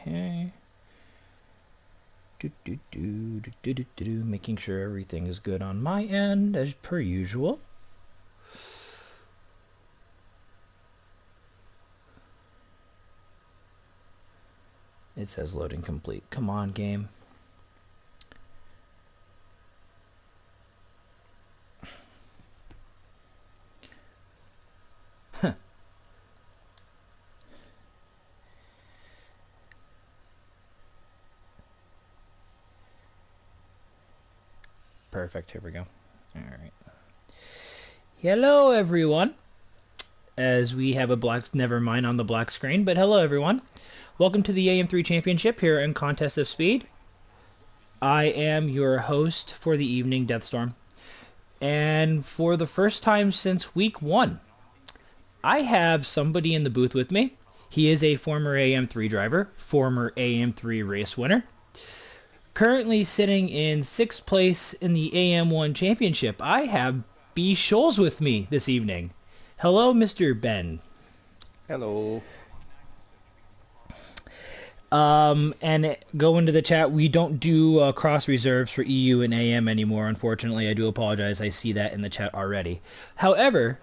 Okay. Making sure everything is good on my end, as per usual. It says loading complete. Come on, game. Perfect. Here we go. All right. Hello, everyone. As we have a black, never mind on the black screen, but hello, everyone. Welcome to the AM3 Championship here in Contest of Speed. I am your host for the evening, Deathstorm. And for the first time since week 1, I have somebody in the booth with me. He is a former AM3 driver, former AM3 race winner. Currently sitting in 6th place in the AM1 Championship, I have B. Scholes with me this evening. Hello, Mr. Ben. Hello. And go into the chat. We don't do cross reserves for EU and AM anymore, unfortunately. I do apologize. I see that in the chat already. However,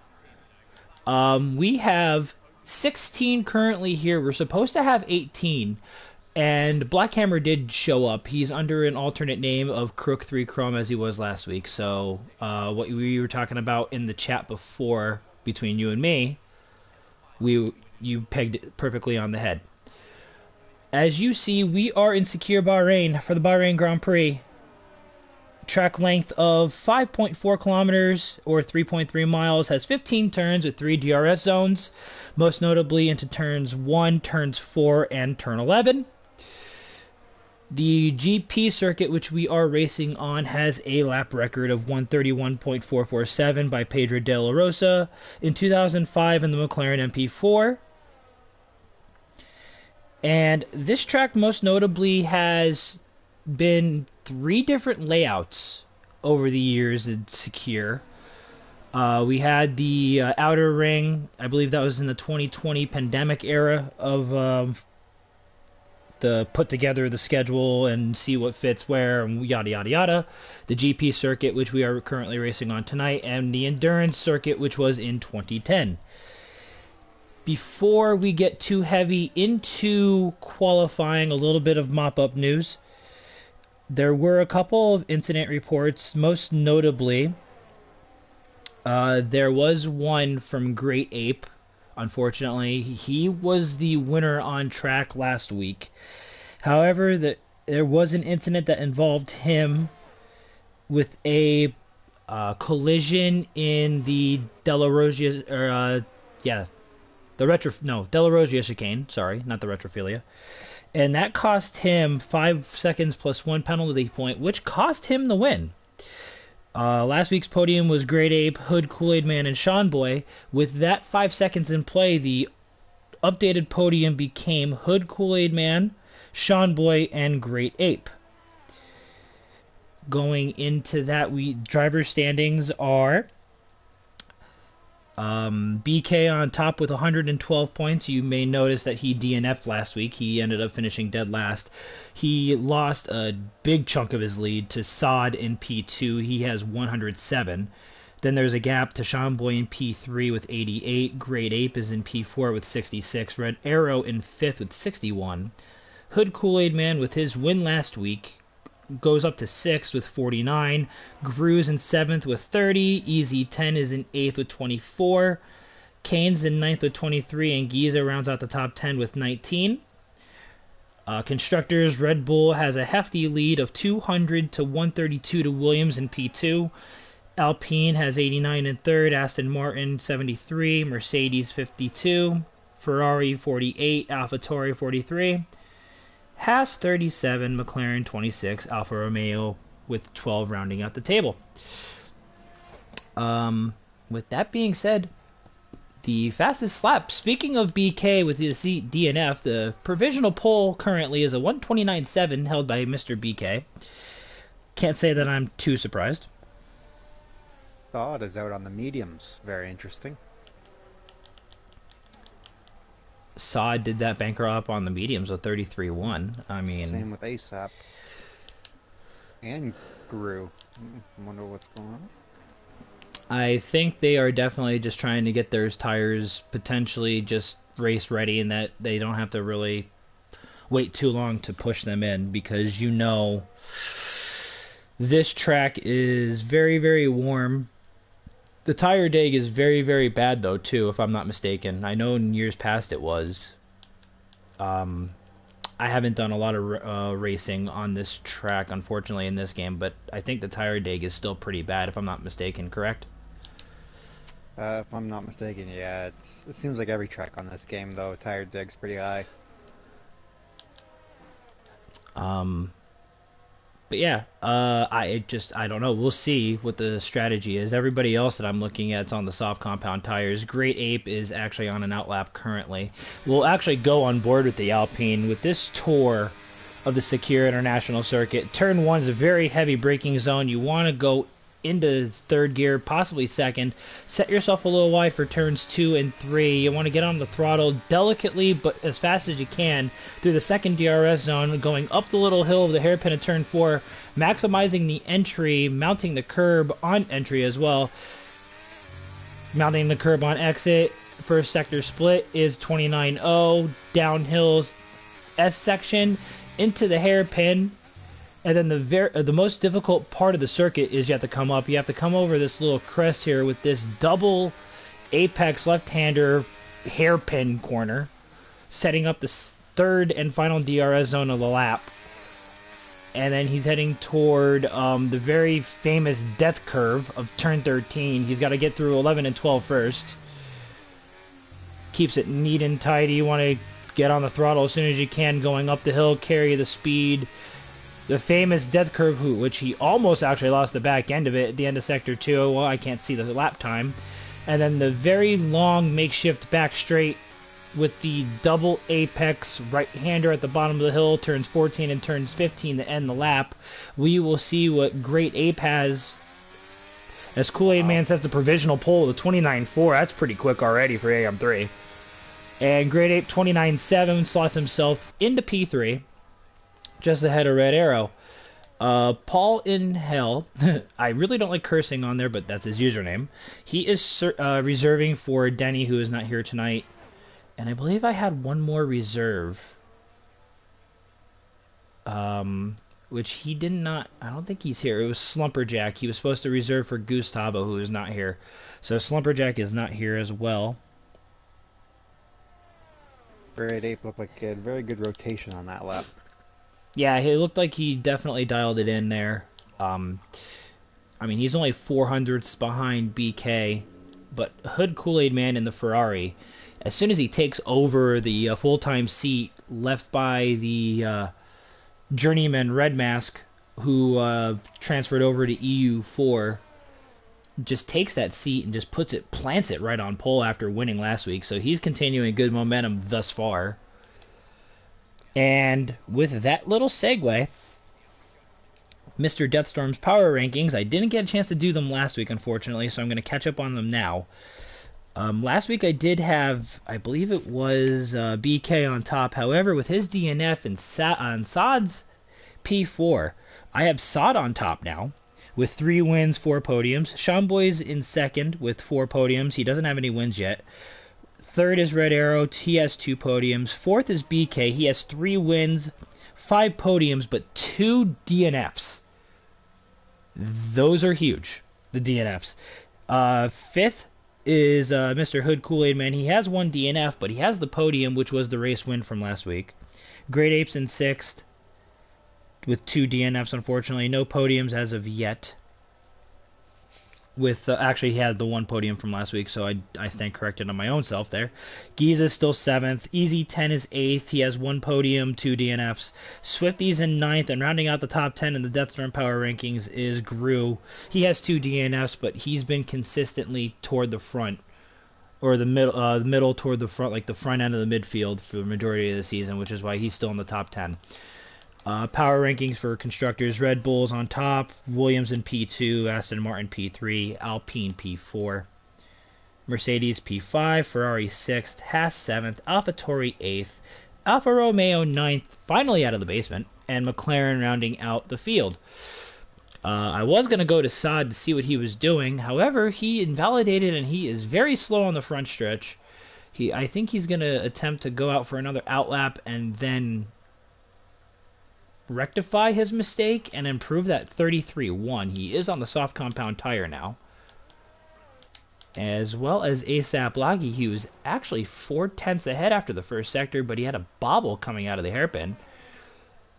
we have 16 currently here. We're supposed to have 18. And Blackhammer did show up. He's under an alternate name of Crook3 Chrome as he was last week. So what we were talking about in the chat before between you and me, you pegged it perfectly on the head. As you see, we are in Secure Bahrain for the Bahrain Grand Prix. Track length of 5.4 kilometers or 3.3 miles, has 15 turns with 3 DRS zones, most notably into turns 1, turns 4, and turn 11. The GP circuit, which we are racing on, has a lap record of 131.447 by Pedro de la Rosa in 2005 in the McLaren MP4. And this track most notably has been 3 different layouts over the years in Secure. We had the outer ring. I believe that was in the 2020 pandemic era of the put together the schedule and see what fits where and yada yada yada. The GP circuit, which we are currently racing on tonight, and the endurance circuit, which was in 2010. Before we get too heavy into qualifying, a little bit of mop-up news. There were a couple of incident reports, most notably there was one from Great Ape. Unfortunately, he was the winner on track last week. However, there was an incident that involved him with a collision in the De La Rosia chicane. Sorry, not the Retrophilia. And that cost him 5 seconds plus 1 penalty point, which cost him the win. Last week's podium was Great Ape, Hood, Kool-Aid Man, and Sean Boy. With that 5 seconds in play, the updated podium became Hood, Kool-Aid Man, Sean Boy, and Great Ape. Going into that, driver standings are BK on top with 112 points. You may notice that he DNF'd last week. He ended up finishing dead last. He lost a big chunk of his lead to Sod in P2. He has 107. Then there's a gap to Sean Boy in P3 with 88. Great Ape is in P4 with 66. Red Arrow in 5th with 61. Hood Kool-Aid Man with his win last week goes up to 6th with 49. Gru's in 7th with 30. Easy 10 is in 8th with 24. Kane's in 9th with 23. And Giza rounds out the top 10 with 19. Constructors, Red Bull has a hefty lead of 200 to 132 to Williams in P2. Alpine has 89 in 3rd. Aston Martin 73. Mercedes 52. Ferrari 48. AlphaTauri 43. Haas 37, McLaren 26, Alfa Romeo with 12 rounding out the table. With that being said, the fastest lap. Speaking of BK with the DNF, the provisional poll currently is a 129.7 held by Mr. BK. Can't say that I'm too surprised. Thought is out on the mediums. Very interesting. Saad did that banker up on the mediums with 33-1. I mean, Same with ASAP and Guru. Wonder what's going on. I think they are definitely just trying to get their tires potentially just race ready and that they don't have to really wait too long to push them in because you know this track is very, very warm. The tire deg is very, very bad though too, if I'm not mistaken. I know in years past it was. Um, I haven't done a lot of racing on this track, unfortunately, in this game, but I think the tire deg is still pretty bad, if I'm not mistaken. Correct? If I'm not mistaken, yeah, it seems like every track on this game, though, tire dig's pretty high. Um, But yeah, I don't know. We'll see what the strategy is. Everybody else that I'm looking at is on the soft compound tires. Great Ape is actually on an outlap currently. We'll actually go on board with the Alpine with this tour of the Secure International Circuit. Turn 1 is a very heavy braking zone. You want to go into third gear, possibly second. Set yourself a little wide for turns 2 and 3. You want to get on the throttle delicately, but as fast as you can through the second DRS zone, going up the little hill of the hairpin of turn 4, maximizing the entry, mounting the curb on entry as well. Mounting the curb on exit. First sector split is 29.0. Downhills S section into the hairpin. And then the most difficult part of the circuit is you have to come up. You have to come over this little crest here with this double apex left-hander hairpin corner, setting up the third and final DRS zone of the lap. And then he's heading toward the very famous death curve of turn 13. He's got to get through 11 and 12 first. Keeps it neat and tidy. You want to get on the throttle as soon as you can, going up the hill, carry the speed. The famous death curve, which he almost actually lost the back end of it at the end of Sector 2. Well, I can't see the lap time. And then the very long makeshift back straight with the double apex right-hander at the bottom of the hill, turns 14 and turns 15 to end the lap. We will see what Great Ape has. As Kool-Aid Man says, the provisional pole of the 29.4. That's pretty quick already for AM3. And Great Ape 29.7 slots himself into P3. Just ahead of Red Arrow. Paul in Hell. I really don't like cursing on there, but that's his username. He is reserving for Denny, who is not here tonight. And I believe I had one more reserve. Which he did not... I don't think he's here. It was Slumperjack. He was supposed to reserve for Gustavo, who is not here. So Slumperjack is not here as well. Great Ape looked like he had very good rotation on that lap. Yeah, it looked like he definitely dialed it in there. I mean, he's only 400ths behind BK, but Hood Kool-Aid Man in the Ferrari, as soon as he takes over the full-time seat left by the journeyman Red Mask, who transferred over to EU4, just takes that seat and just plants it right on pole after winning last week. So he's continuing good momentum thus far. And with that little segue, Mr. Deathstorm's power rankings. I didn't get a chance to do them last week, unfortunately, so I'm going to catch up on them now. Last week I did have, I believe it was BK on top. However, with his DNF and on Saad's P4, I have Saad on top now with 3 wins, 4 podiums. Shamboy's in second with 4 podiums. He doesn't have any wins yet. Third is Red Arrow. He has 2 podiums. Fourth is BK. He has 3 wins, 5 podiums, but 2 DNFs. Those are huge, the DNFs. Fifth is Mr. Hood Kool-Aid Man. He has 1 DNF, but he has the podium, which was the race win from last week. Great Apes in 6th with 2 DNFs, unfortunately. No podiums as of yet. With actually, he had the 1 podium from last week, so I stand corrected on my own self there. Giza's still 7th. Easy 10 is 8th. He has 1 podium, 2 DNFs. Swifty's in 9th, and rounding out the top 10 in the Deathstorm Power Rankings is Gru. He has 2 DNFs, but he's been consistently toward the front, or the middle toward the front, like the front end of the midfield for the majority of the season, which is why he's still in the top 10. Power rankings for constructors: Red Bull's on top, Williams in P2, Aston Martin P3, Alpine P4. Mercedes P5, Ferrari 6th, Haas 7th, AlphaTauri 8th, Alfa Romeo 9th, finally out of the basement, and McLaren rounding out the field. I was going to go to Saad to see what he was doing. However, he invalidated and he is very slow on the front stretch. I think he's going to attempt to go out for another outlap and then rectify his mistake and improve that 33.1. He is on the soft compound tire now. As well as ASAP Laggy, he was actually 4/10 ahead after the first sector, but he had a bobble coming out of the hairpin.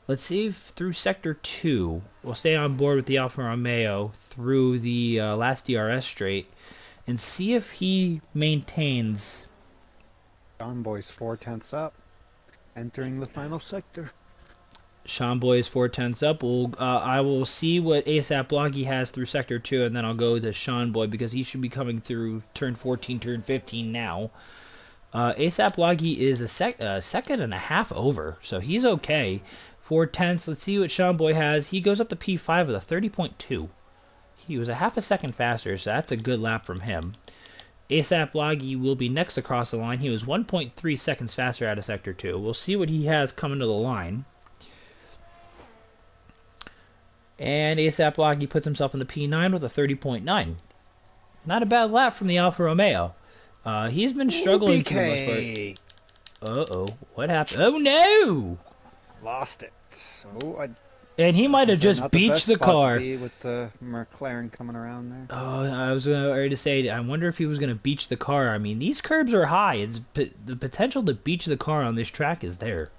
Let's see if through sector 2, we'll stay on board with the Alfa Romeo through the last DRS straight and see if he maintains. John Boy's 4/10 up, entering the final sector. Sean Boy is 4/10 up. I will see what ASAP Laggy has through sector 2, and then I'll go to Sean Boy because he should be coming through turn 14, turn 15 now. ASAP Laggy is a second and a half over, so he's okay. 4/10. Let's see what Sean Boy has. He goes up to P5 with a 30.2. He was a half a second faster, so that's a good lap from him. ASAP Laggy will be next across the line. He was 1.3 seconds faster out of sector 2. We'll see what he has coming to the line. And ASAP Laggy puts himself in the P9 with a 30.9. Not a bad lap from the Alfa Romeo. He's been struggling for the most part. Uh-oh. What happened? Oh, no! Lost it. Oh, and he might have just beached the car. With the McLaren coming around there. Oh, I was ready to say, I wonder if he was going to beach the car. I mean, these curbs are high. The potential to beach the car on this track is there.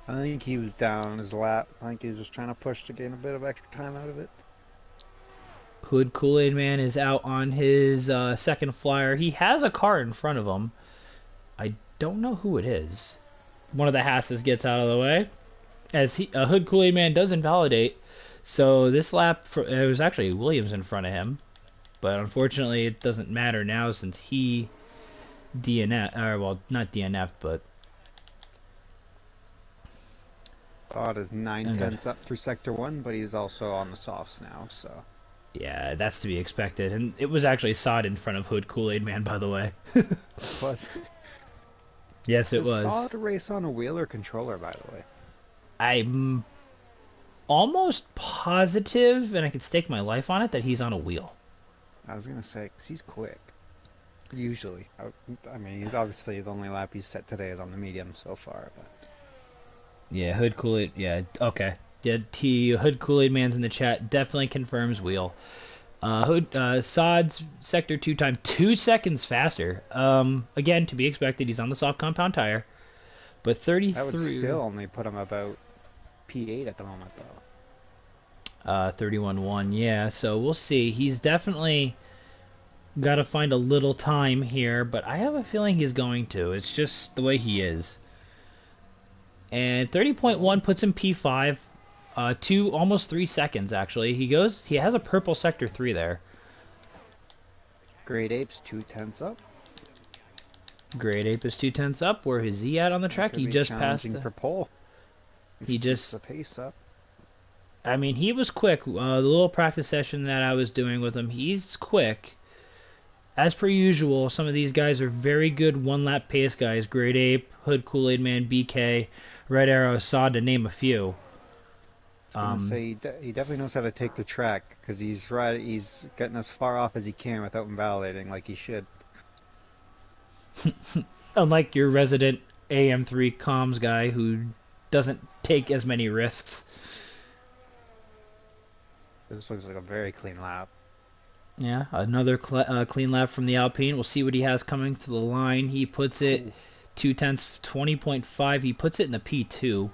I think he was down his lap. I think he was just trying to push to gain a bit of extra time out of it. Hood Kool-Aid Man is out on his second flyer. He has a car in front of him. I don't know who it is. One of the Hasses gets out of the way. As Hood Kool-Aid Man does invalidate. So this lap, it was actually Williams in front of him. But unfortunately, it doesn't matter now since he DNF, or well, not DNF, but Todd is 9/10 up through sector 1, but he's also on the softs now, so. Yeah, that's to be expected. And it was actually Sod in front of Hood Kool-Aid Man, by the way. Was yes, it was. Sod race on a wheel or controller, by the way? I'm almost positive, and I could stake my life on it, that he's on a wheel. I was going to say, 'cause he's quick. Usually. I mean, he's obviously the only lap he's set today is on the medium so far, but. Yeah, Hood Kool-Aid. Yeah, okay. Yeah, Hood Kool-Aid Man's in the chat. Definitely confirms wheel. Sod's sector 2 time 2 seconds faster. Again, to be expected. He's on the soft compound tire. But 33. That would still only put him about P8 at the moment, though. 31.1. Yeah, so we'll see. He's definitely got to find a little time here, but I have a feeling he's going to. It's just the way he is. And 30.1 puts him P5, almost 3 seconds actually. He has a purple sector 3 there. Great Apes 2/10 up. Great Ape is 2/10 up. Where is he at on the track? He just passed for pole. He just the pace up. I mean, he was quick. The little practice session that I was doing with him, he's quick. As per usual, some of these guys are very good one-lap pace guys. Great Ape, Hood Kool-Aid Man, BK, Red Arrow, Sod, to name a few. I was say he definitely knows how to take the track because he's getting as far off as he can without invalidating like he should. Unlike your resident AM3 comms guy who doesn't take as many risks. This looks like a very clean lap. Yeah, another clean lap from the Alpine. We'll see what he has coming to the line. He puts it 2/10, 20.5. He puts it in the P2.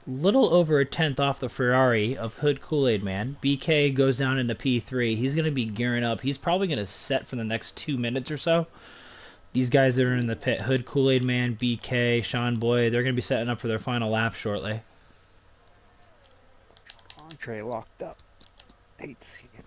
Little over a tenth off the Ferrari of Hood Kool-Aid Man. BK goes down into P3. He's going to be gearing up. He's probably going to set for the next 2 minutes or so. These guys that are in the pit, Hood Kool-Aid Man, BK, Sean Boy, they're going to be setting up for their final lap shortly. Entree locked up. Hate to see it.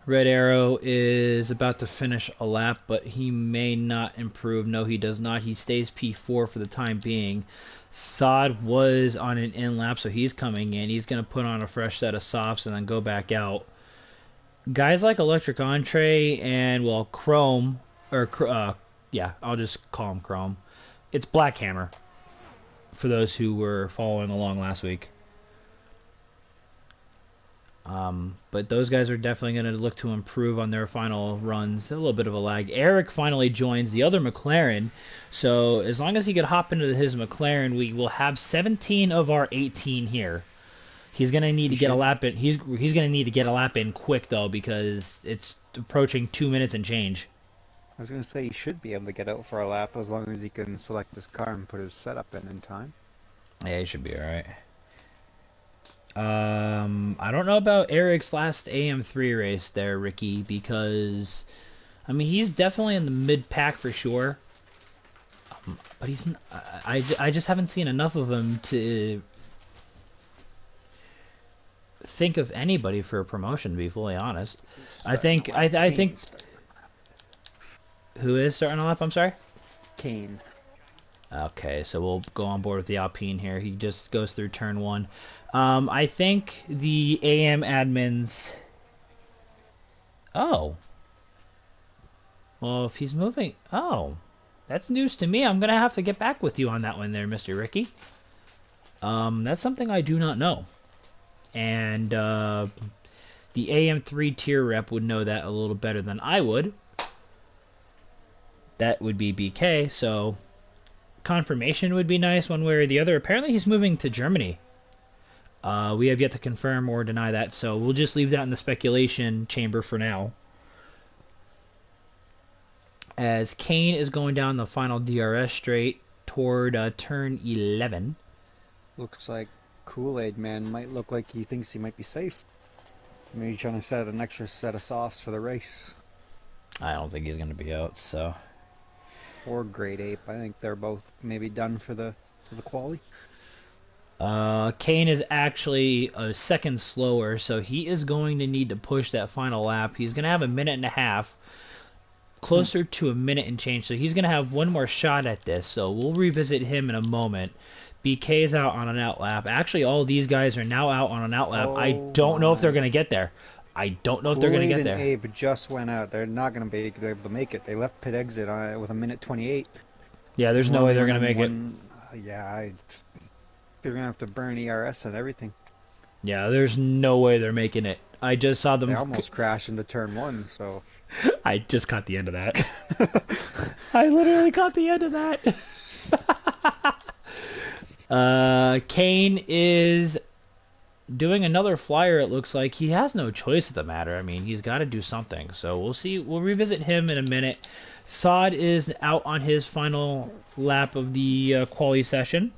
Red Arrow is about to finish a lap, but he may not improve. No, he does not. He stays P4 for the time being. Sod was on an in lap, so he's coming in. He's going to put on a fresh set of softs and then go back out. guys like Electric Entree and, well, Chrome, or, yeah, I'll just call him Chrome. It's Black Hammer, for those who were following along last week. But those guys are definitely going to look to improve on their final runs. A little bit of a lag. Eric finally joins the other McLaren, so as long as he could hop into his McLaren, we will have 17 of our 18 here. He's going to need to get a lap in. He's going to need to get a lap in quick though, because it's approaching 2 minutes and change. I was going to say he should be able to get out for a lap as long as he can select his car and put his setup in time. Yeah, he should be all right. I don't know about Eric's last AM3 race there, Ricky, because I mean he's definitely in the mid pack for sure. But he's I just haven't seen enough of him to think of anybody for a promotion, to be fully honest. I think who is starting a lap? I'm sorry. Kane. Okay, so we'll go on board with the Alpine here. He just goes through turn 1. I think the AM admins... Oh. Well, if he's moving... Oh. That's news to me. I'm going to have to get back with you on that one there, Mr. Ricky. That's something I do not know. And the AM3 tier rep would know that a little better than I would. That would be BK, so... confirmation would be nice one way or the other. Apparently he's moving to Germany. We have yet to confirm or deny that, so we'll just leave that in the speculation chamber for now. As Kane is going down the final DRS straight toward turn 11. Looks like Kool-Aid Man might look like he thinks he might be safe. Maybe trying to set an extra set of softs for the race. I don't think he's going to be out, so... Or Great Ape. I think they're both maybe done for the quali. Kane is actually a second slower, so he is going to need to push that final lap. He's going to have a minute and a half, closer to a minute and change, so he's going to have one more shot at this, so we'll revisit him in a moment. BK is out on an out lap. Actually, all these guys are now out on an out lap. I don't know if they're going to get there. I don't know if they're going to get there. Abe just went out. They're not going to be able to make it. They left pit exit with a minute 28. Yeah, there's no way they're going to make it. Yeah, they're going to have to burn ERS and everything. Yeah, there's no way they're making it. I just saw them... They almost crashed into turn 1, so... I just caught the end of that. I literally caught the end of that. Kane is... doing another flyer, it looks like. He has no choice of the matter. I mean, he's got to do something. So we'll see. We'll revisit him in a minute. Saad is out on his final lap of the quali session.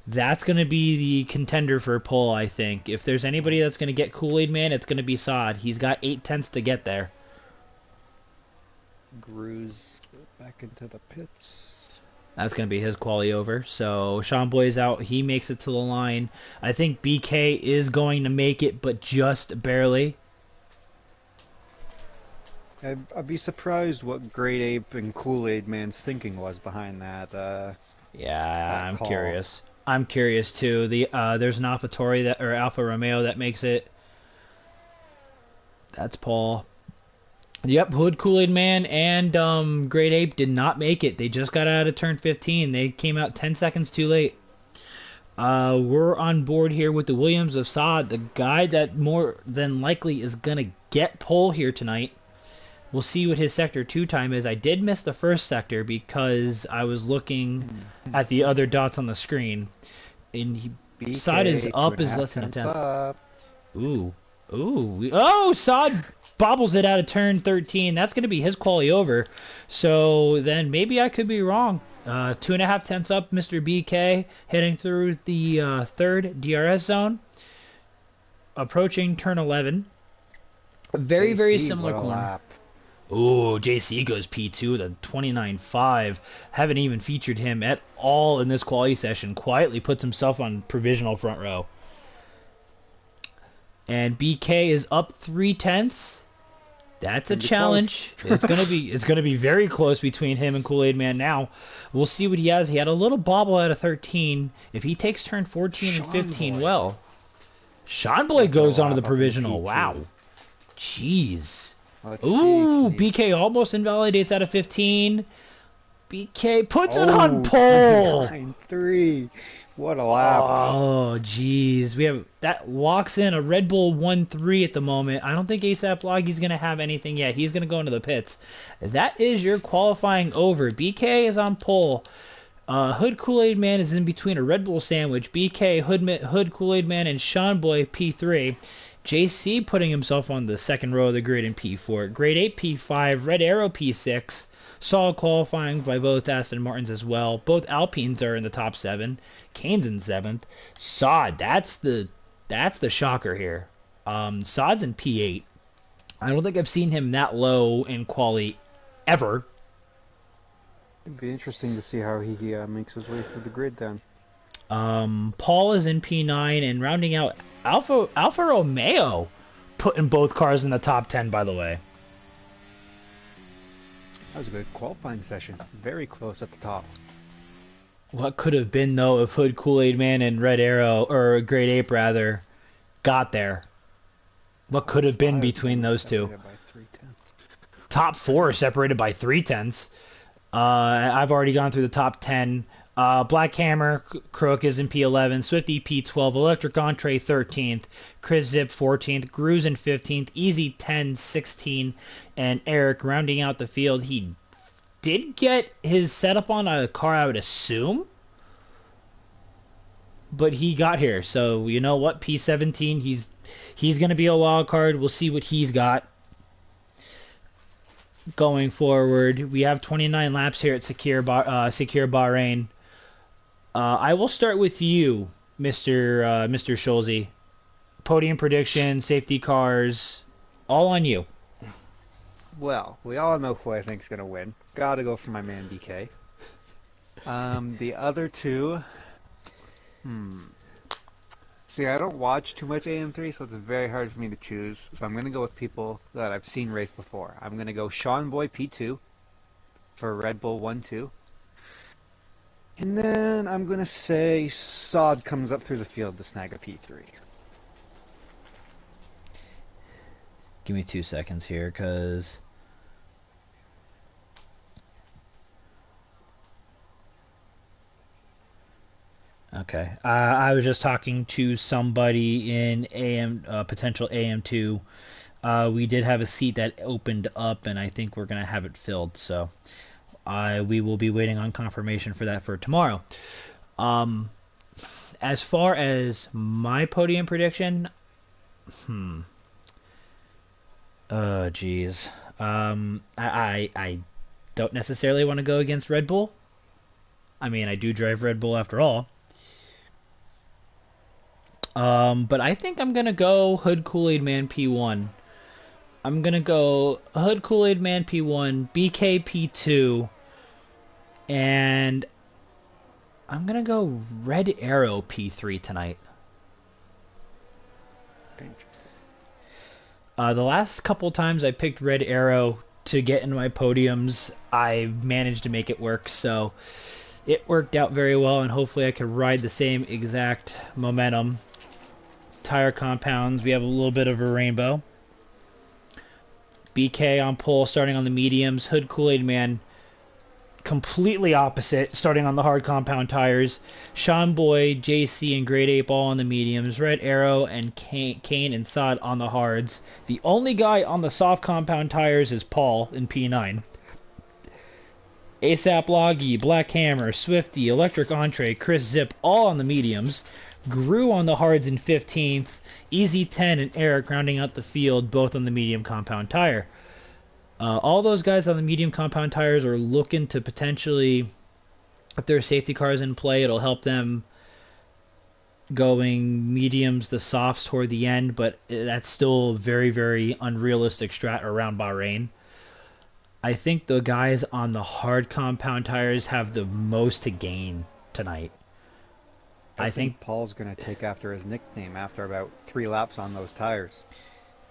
That's going to be the contender for pole, I think. If there's anybody that's going to get Kool-Aid Man, it's going to be Saad. He's got 8/10 to get there. Gru's back into the pits. That's going to be his quali over. So Sean Boy's out. He makes it to the line. I think BK is going to make it, but just barely. I'd be surprised what Great Ape and Kool-Aid Man's thinking was behind that. Yeah, I'm curious. I'm curious too. There's an AlphaTauri or Alfa Romeo that makes it. That's Paul. Yep, Hood, Kool-Aid Man, and Great Ape did not make it. They just got out of turn 15. They came out 10 seconds too late. We're on board here with the Williams of Saad, the guy that more than likely is going to get pole here tonight. We'll see what his Sector 2 time is. I did miss the first sector because I was looking at the other dots on the screen. And Saad is up is less than a tenth. Ooh. Ooh. Oh, Saad bobbles it out of turn 13. That's going to be his quali over. So then maybe I could be wrong. 2.5 tenths up, Mr. BK, heading through the third DRS zone. Approaching turn 11. Very similar corner. Ooh, JC goes P2 with a 29.5. Haven't even featured him at all in this quali session. Quietly puts himself on provisional front row. And BK is up 3/10. That's a challenge. It's gonna be very close between him and Kool-Aid Man now. We'll see what he has. He had a little bobble out of 13. If he takes turn 14 and 15 well. Sean Boy goes onto the provisional. Wow. Jeez. Let's see. Ooh, Can he? BK almost invalidates out of 15. BK puts it on Oh, pole. 29.3. What a lap. Oh, jeez. We have that locks in a Red Bull 1-3 at the moment. I don't think ASAP Loggy's gonna have anything yet. He's gonna go into the pits. That is your qualifying over. BK is on pole. Hood Kool-Aid Man is in between a Red Bull sandwich. BK, Hood Kool-Aid Man, and Sean Boy P3. JC putting himself on the second row of the grid in P4. Grade 8 P5. Red Arrow P6. Solid qualifying by both Aston Martins as well. Both Alpines are in the top 7. Kane's in 7th. Sod, that's the shocker here. Sod's in P8. I don't think I've seen him that low in quali ever. It'd be interesting to see how he makes his way through the grid then. Paul is in P9 and rounding out Alfa Romeo, putting both cars in the top 10. By the way, That was a good qualifying session. Very close at the top. what could have been though if Hood Kool-Aid Man and Red Arrow or Great Ape rather got there? What could have been between those two? By 3/10. Top 4 separated by 3/10. I've already gone through the top 10. Black Hammer Crook is in P11, Swifty P12, Electric Entree 13th, Chris Zip 14th, Gru's in 15th, Easy 10, 16, and Eric rounding out the field. He did get his setup on a car, I would assume, but he got here. So you know what? P17. He's going to be a wild card. We'll see what he's got going forward. We have 29 laps here at Secure Bahrain. I will start with you, Mr. Schulze. Podium prediction, safety cars, all on you. Well, we all know who I think's gonna win. Gotta go for my man DK. The other two, See, I don't watch too much AM3, so it's very hard for me to choose. So I'm gonna go with people that I've seen race before. I'm gonna go Sean Boy P2 for Red Bull 1-2. And then I'm gonna say Sod comes up through the field to snag a P3. Give me 2 seconds here, cause okay. I was just talking to somebody in potential AM2. We did have a seat that opened up, and I think we're gonna have it filled. So we will be waiting on confirmation for that for tomorrow. As far as my podium prediction, oh geez, I don't necessarily want to go against Red Bull. I mean, I do drive Red Bull after all. But I think I'm gonna go Hood Kool-Aid Man P1. I'm gonna go Hood Kool-Aid Man P1, BK P2, and I'm gonna go Red Arrow P3 tonight. The last couple times I picked Red Arrow to get in my podiums, I managed to make it work, so it worked out very well, and hopefully I can ride the same exact momentum. Tire compounds, we have a little bit of a rainbow. BK on pole, starting on the mediums. Hood Kool-Aid Man, completely opposite, starting on the hard compound tires. Sean Boy, JC, and Great Ape all on the mediums. Red Arrow and Kane and Sod on the hards. The only guy on the soft compound tires is Paul in P9. ASAP Loggy, Black Hammer, Swifty, Electric Entree, Chris Zip all on the mediums. Gru on the hards in 15th. Easy 10 and Eric rounding out the field, both on the medium compound tire. All those guys on the medium compound tires are looking to potentially, if there are safety cars in play, it'll help them going mediums to softs toward the end, but that's still a very, very unrealistic strat around Bahrain. I think the guys on the hard compound tires have the most to gain tonight. I think Paul's going to take after his nickname after about 3 laps on those tires.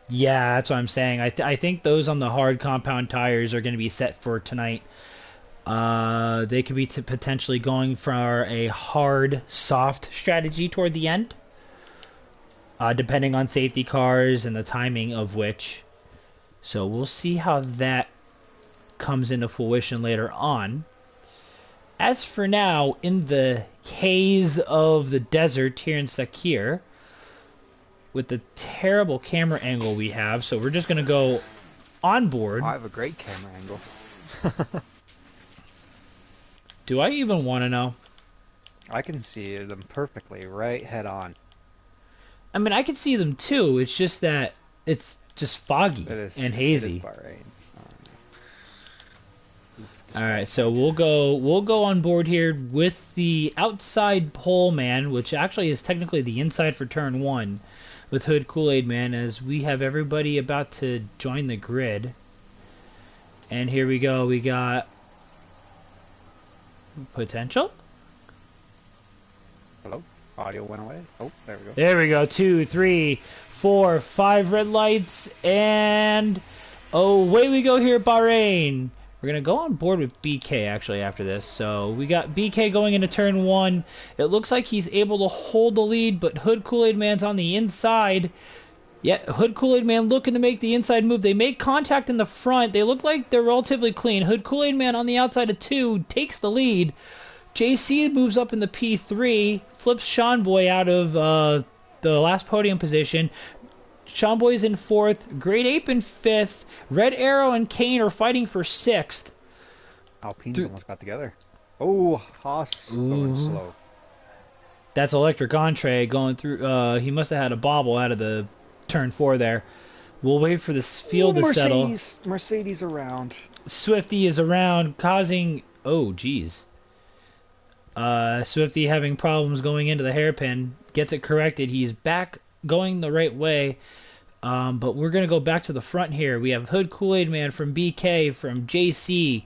Yeah, that's what I'm saying. I think those on the hard compound tires are going to be set for tonight. They could be potentially going for a hard, soft strategy toward the end, depending on safety cars and the timing of which. So we'll see how that comes into fruition later on. As for now, in the haze of the desert here in Sakir, with the terrible camera angle we have, so we're just going to go on board. I have a great camera angle. Do I even want to know? I can see them perfectly, right head on. I mean, I can see them too. It's just that it's just foggy and It is hazy. Bahrain. All right, so we'll go on board here with the outside pole man, which actually is technically the inside for turn 1 with Hood Kool-Aid Man, as we have everybody about to join the grid. And here we go. We got potential. Hello? Audio went away. Oh, there we go. There we go. 2, 3, 4, 5 red lights, and away we go here at Bahrain. We're going to go on board with BK actually after this. So we got BK going into turn 1. It looks like he's able to hold the lead, but Hood Kool-Aid Man's on the inside. Yeah, Hood Kool-Aid Man looking to make the inside move. They make contact in the front. They look like they're relatively clean. Hood Kool-Aid Man on the outside of 2 takes the lead. JC moves up in the P3, flips Sean Boy out of the last podium position. Sean Boy's in 4th, Great Ape in 5th, Red Arrow and Kane are fighting for 6th. Alpine's almost got together. Oh, Haas going slow. That's Electric Entree going through. He must have had a bobble out of the turn 4 there. We'll wait for this field to settle. Mercedes around. Swifty is around, causing... Oh, geez. Swifty having problems going into the hairpin. Gets it corrected. He's back going the right way. But we're going to go back to the front here. We have Hood Kool-Aid Man from BK, from JC.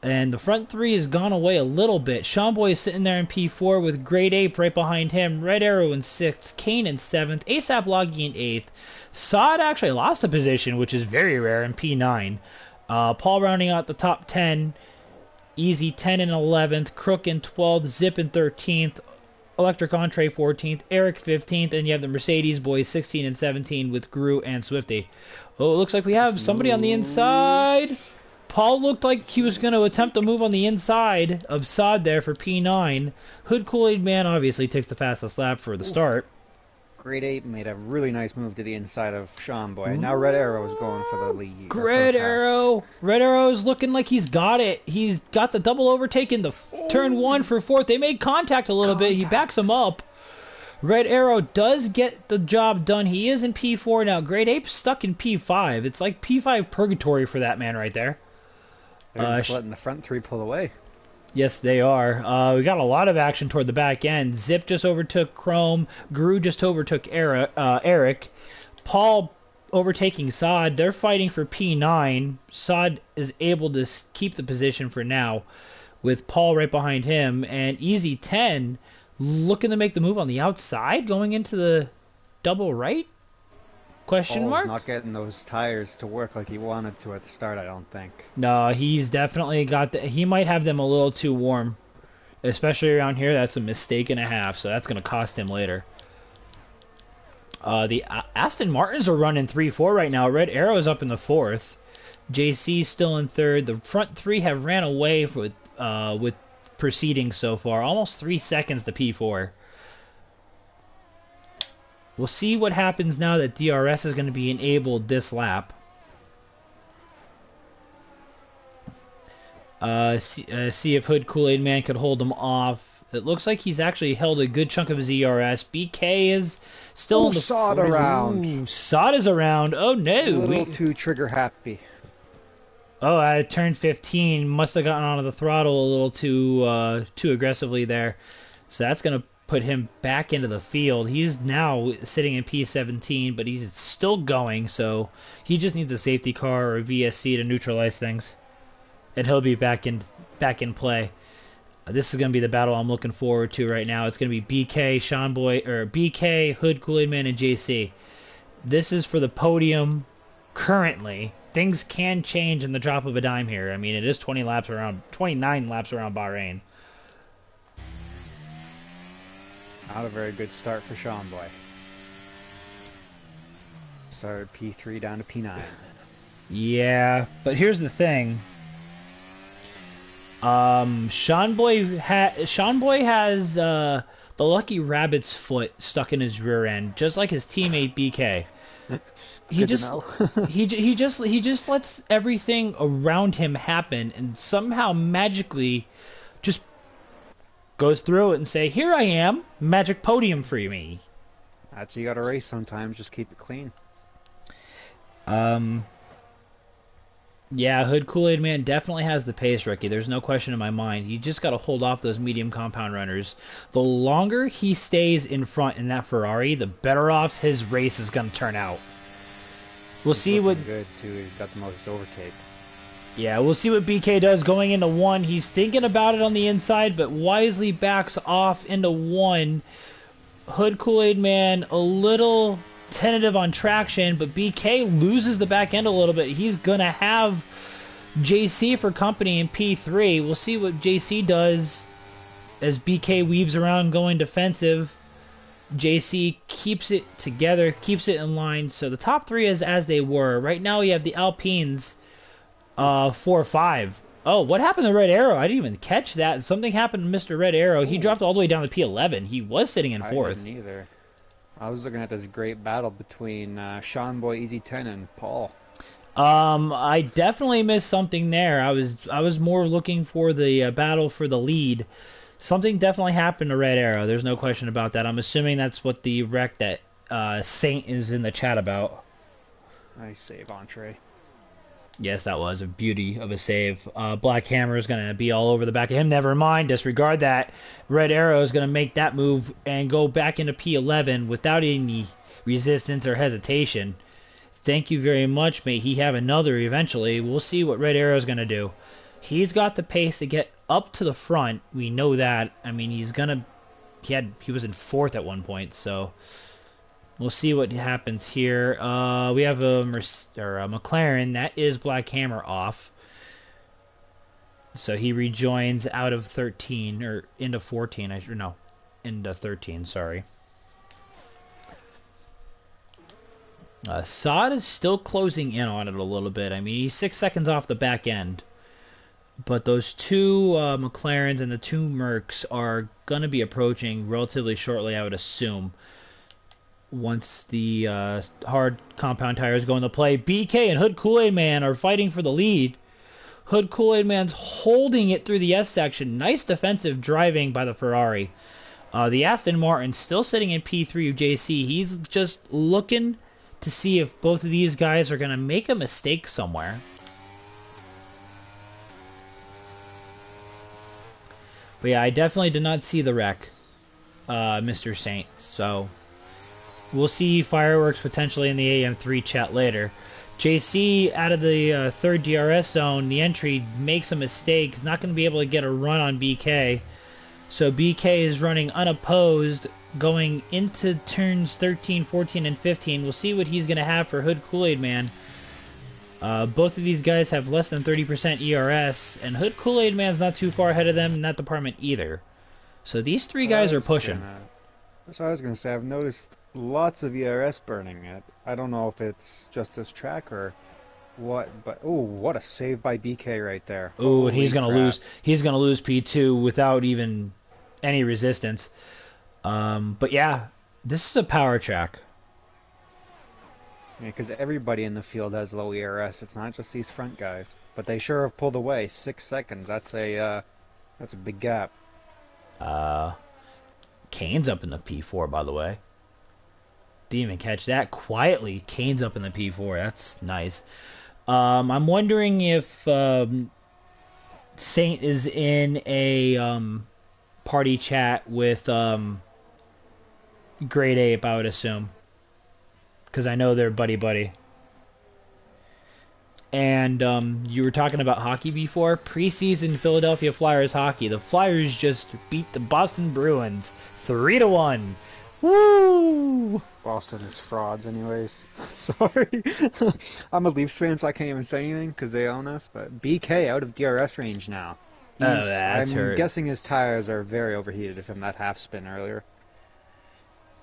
And the front 3 has gone away a little bit. Sean Boy is sitting there in P4 with Great Ape right behind him. Red Arrow in 6th. Kane in 7th. ASAP Loggy in 8th. Sod actually lost a position, which is very rare, in P9. Paul rounding out the top 10. Easy 10 and 11th. Crook in 12th. Zip in 13th. Electric Entree 14th, Eric 15th, and you have the Mercedes boys 16 and 17 with Gru and Swifty. Oh, it looks like we have somebody on the inside. Paul looked like he was going to attempt to move on the inside of Sod there for P9. Hood Kool-Aid Man obviously takes the fastest lap for the start. Great Ape made a really nice move to the inside of Sean Boy. And now Red Arrow is going for the lead. Red Arrow's looking like he's got it. He's got the double overtake in the turn 1 for 4th. They made contact a little bit. He backs him up. Red Arrow does get the job done. He is in P4 now. Great Ape's stuck in P5. It's like P5 purgatory for that man right there. They're just letting the front 3 pull away. Yes, they are. We got a lot of action toward the back end. Zip just overtook Chrome. Gru just overtook Eric. Paul overtaking Sod. They're fighting for P9. Sod is able to keep the position for now with Paul right behind him. And Easy 10 looking to make the move on the outside going into the double right? Question Paul's mark? not getting those tires to work like he wanted to at the start, I don't think. No, he's definitely got he might have them a little too warm. Especially around here, that's a mistake and a half, so that's going to cost him later. The Aston Martins are running 3-4 right now. Red Arrow is up in the 4th. JC still in 3rd. The front 3 have ran away with proceedings so far. Almost 3 seconds to P4. We'll see what happens now that DRS is going to be enabled this lap. See if Hood Kool-Aid Man could hold him off. It looks like he's actually held a good chunk of his ERS. BK is still in the Sod around. Ooh, Sod is around. Oh no. A little too trigger happy. Oh, I turned 15. Must have gotten onto the throttle a little too aggressively there. So that's going to put him back into the field. He's now sitting in P17, but he's still going, so he just needs a safety car or a VSC to neutralize things. And he'll be back in play. This is going to be the battle I'm looking forward to right now. It's going to be BK, Sean Boy, or BK, Hood, Kool-Aid Man, and JC. This is for the podium currently. Things can change in the drop of a dime here. I mean, it is 29 laps around Bahrain. Not a very good start for Sean Boy. Started P3 down to P9. Yeah, but here's the thing. Sean Boy has the lucky rabbit's foot stuck in his rear end, just like his teammate BK. He Good to just know. he just lets everything around him happen, and somehow magically just goes through it and say, "Here I am, magic podium for me." That's you gotta race sometimes. Just keep it clean. Um, Yeah, Hood Kool-Aid Man definitely has the pace, Ricky. There's no question in my mind. You just got to hold off those medium compound runners. The longer he stays in front in that Ferrari, the better off his race is going to turn out. We'll He's see what. looking good too. He's got the most overtake. Yeah, we'll see what BK does going into one. He's thinking about it on the inside, but wisely backs off into one. Hood Kool-Aid Man a little tentative on traction, but BK loses the back end a little bit. He's gonna have JC for company in P3. We'll see what JC does as BK weaves around going defensive. JC keeps it together, keeps it in line. So the top three is as they were. Right now we have the Alpines 4-5. Oh, what happened to Red Arrow? I didn't even catch that. Something happened to Mr. Red Arrow. He Oh, dropped all the way down to P11. He was sitting in I fourth. didn't either. I was looking at this great battle between Sean Boy Easy 10 and Paul. I definitely missed something there. I was more looking for the battle for the lead. Something definitely happened to Red Arrow. There's no question about that. I'm assuming that's what the wreck that Saint is in the chat about. Nice save, Entree. Yes, that was a beauty of a save. Black Hammer is going to be all over the back of him. Never mind, disregard that. Red Arrow is going to make that move and go back into P11 without any resistance or hesitation. Thank you very much. May he have another eventually. We'll see what Red Arrow is going to do. He's got the pace to get up to the front. We know that. I mean, he's going to... He was in fourth at one point, so... We'll see what happens here. We have a McLaren. That is Black Hammer off. So he rejoins out of 13, or into 14. No, into 13, sorry. Saad is still closing in on it a little bit. I mean, he's 6 seconds off the back end. But those two McLarens and the two Mercs are going to be approaching relatively shortly, I would assume. Once the hard compound tires go into play, BK and Hood Kool-Aid Man are fighting for the lead. Hood Kool-Aid Man's holding it through the S section. Nice defensive driving by the Ferrari. The Aston Martin still sitting in P3 of JC. He's just looking to see if both of these guys are going to make a mistake somewhere. But yeah, I definitely did not see the wreck, Mr. Saint. So... we'll see fireworks potentially in the AM3 chat later. JC out of the third DRS zone, the entry makes a mistake. He's not going to be able to get a run on BK. So BK is running unopposed going into turns 13, 14, and 15. We'll see what he's going to have for Hood Kool-Aid Man. Both of these guys have less than 30% ERS, and Hood Kool-Aid Man's not too far ahead of them in that department either. So these three guys are pushing. That's what I was gonna say. I've noticed lots of ERS burning it. I don't know if it's just this track or what, but oh, what a save by BK right there. Oh, and he's Holy gonna crap. lose. He's gonna lose P2 without even any resistance. But yeah, this is a power track. Yeah, because everybody in the field has low ERS. It's not just these front guys, but they sure have pulled away. 6 seconds. That's a big gap. Kane's up in the P4, by the way. Didn't even catch that. Quietly, Kane's up in the P4. That's nice. I'm wondering if Saint is in a party chat with Grade Ape, I would assume. Because I know they're buddy-buddy. And you were talking about hockey before. Preseason Philadelphia Flyers hockey. The Flyers just beat the Boston Bruins 3-1. Woo! Boston is frauds, anyways. Sorry. I'm a Leafs fan, so I can't even say anything because they own us. But BK out of DRS range now. That's I'm hurt. guessing his tires are very overheated from that half spin earlier.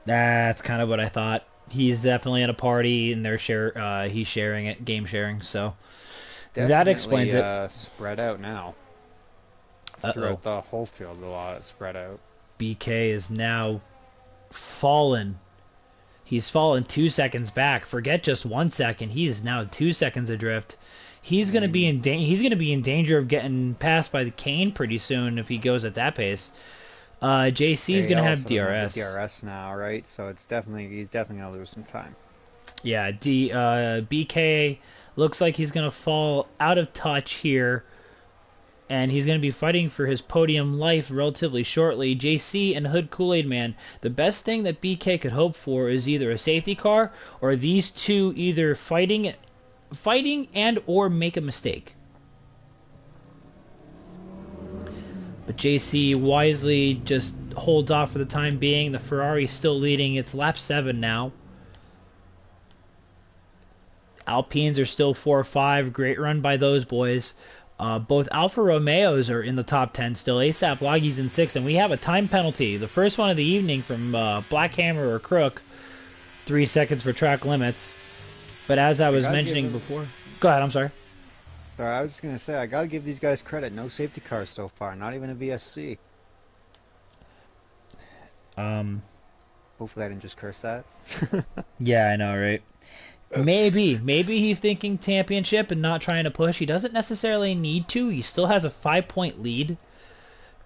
That's kind of what I thought. He's definitely at a party and he's sharing it, game sharing. So that Definitely explains it. spread out now. Uh-oh. Throughout the whole field, a lot spread out. BK is now fallen. He's fallen 2 seconds back. Forget just 1 second. He is now 2 seconds adrift. He's gonna be And he's gonna be in danger of getting passed by the Kane pretty soon if he goes at that pace. JC is he gonna have also doesn't have the DRS. DRS now, right? So he's definitely gonna lose some time. Yeah, BK looks like he's gonna fall out of touch here, and he's going to be fighting for his podium life relatively shortly. JC and Hood Kool-Aid Man, the best thing that BK could hope for is either a safety car or these two either fighting and or make a mistake. But JC wisely just holds off for the time being. The Ferrari's still leading. It's lap 7 now. Alpines are still 4-5. Great run by those boys. Both Alfa Romeos are in the top 10 still. ASAP Loggy's in 6th, and we have a time penalty. The first one of the evening from Black Hammer or Crook. 3 seconds for track limits. But as I was mentioning before... Go ahead, I'm sorry. Sorry, I was just gonna say, I gotta give these guys credit. No safety cars so far, not even a VSC. Hopefully I didn't just curse that. Yeah, I know, right? Maybe he's thinking championship and not trying to push. He doesn't necessarily need to. He still has a 5-point lead.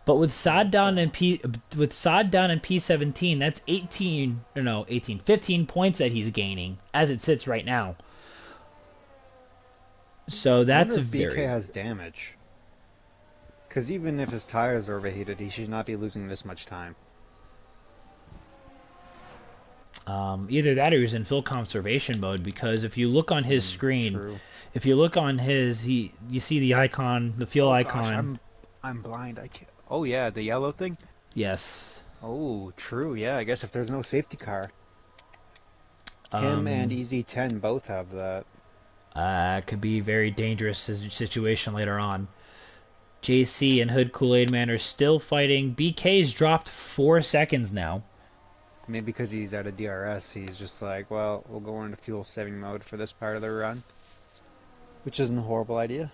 But with Sod down in P17, that's 15 points that he's gaining as it sits right now. So that's I wonder if BK very has damage. Because even if his tires are overheated, he should not be losing this much time. either that or he's in full conservation mode, because if you look on his screen, True. if you look on his, you see the icon, the fuel icon. Gosh, I'm blind. I can't. Oh yeah, the yellow thing. Yes. Oh, true. Yeah, I guess if there's no safety car, him and EZ10 both have that. Could be a very dangerous situation later on. JC and Hood Kool-Aid Man are still fighting. BK's dropped 4 seconds now. Maybe because he's out of DRS, he's just like, well, we'll go into fuel saving mode for this part of the run. Which isn't a horrible idea.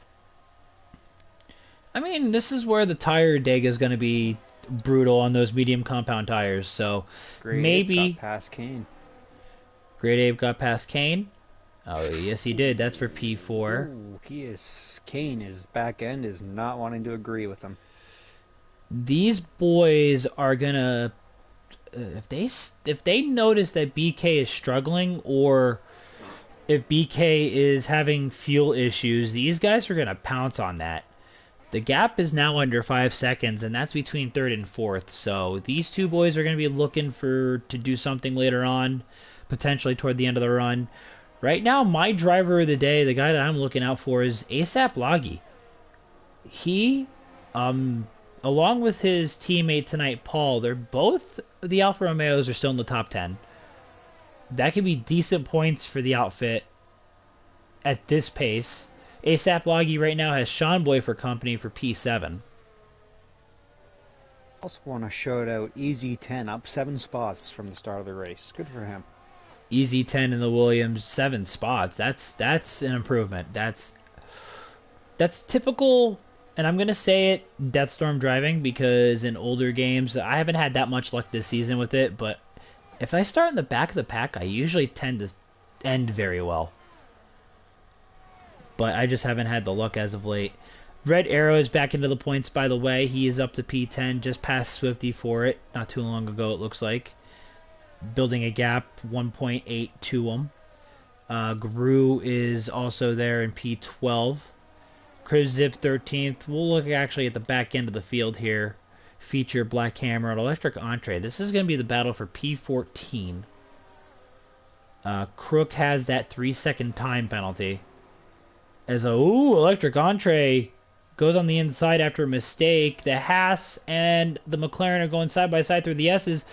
I mean, this is where the tire dig is going to be brutal on those medium compound tires, so Great maybe... got past Kane. Great Ape got past Kane. Oh, yes he did. That's for P4. Ooh, Kane, his back end is not wanting to agree with him. These boys are gonna... if they notice that BK is struggling, or if BK is having fuel issues, these guys are going to pounce on that. The gap is now under 5 seconds, and that's between 3rd and 4th. So these two boys are going to be looking to do something later on, potentially toward the end of the run. Right now, my driver of the day, the guy that I'm looking out for, is ASAP Loggy. He, along with his teammate tonight, Paul, they're both, the Alfa Romeos are still in the top 10. That could be decent points for the outfit at this pace. ASAP Loggy right now has Sean Boy for company for P7. Also want to shout out EZ10, up 7 spots from the start of the race. Good for him. Easy 10 in the Williams, 7 spots. That's an improvement. That's typical, and I'm gonna say it, Deathstorm driving, because in older games I haven't had that much luck this season with it. But if I start in the back of the pack, I usually tend to end very well. But I just haven't had the luck as of late. Red Arrow is back into the points, by the way. He is up to P10, just past Swifty for it. Not too long ago, it looks like. Building a gap, 1.8 to him. Gru is also there in P12. Chris Zip 13th. We'll look actually at the back end of the field here. Feature Black Hammer and Electric Entree. This is going to be the battle for P14. Crook has that 3-second time penalty. As Electric Entree goes on the inside after a mistake. The Haas and the McLaren are going side by side through the S's.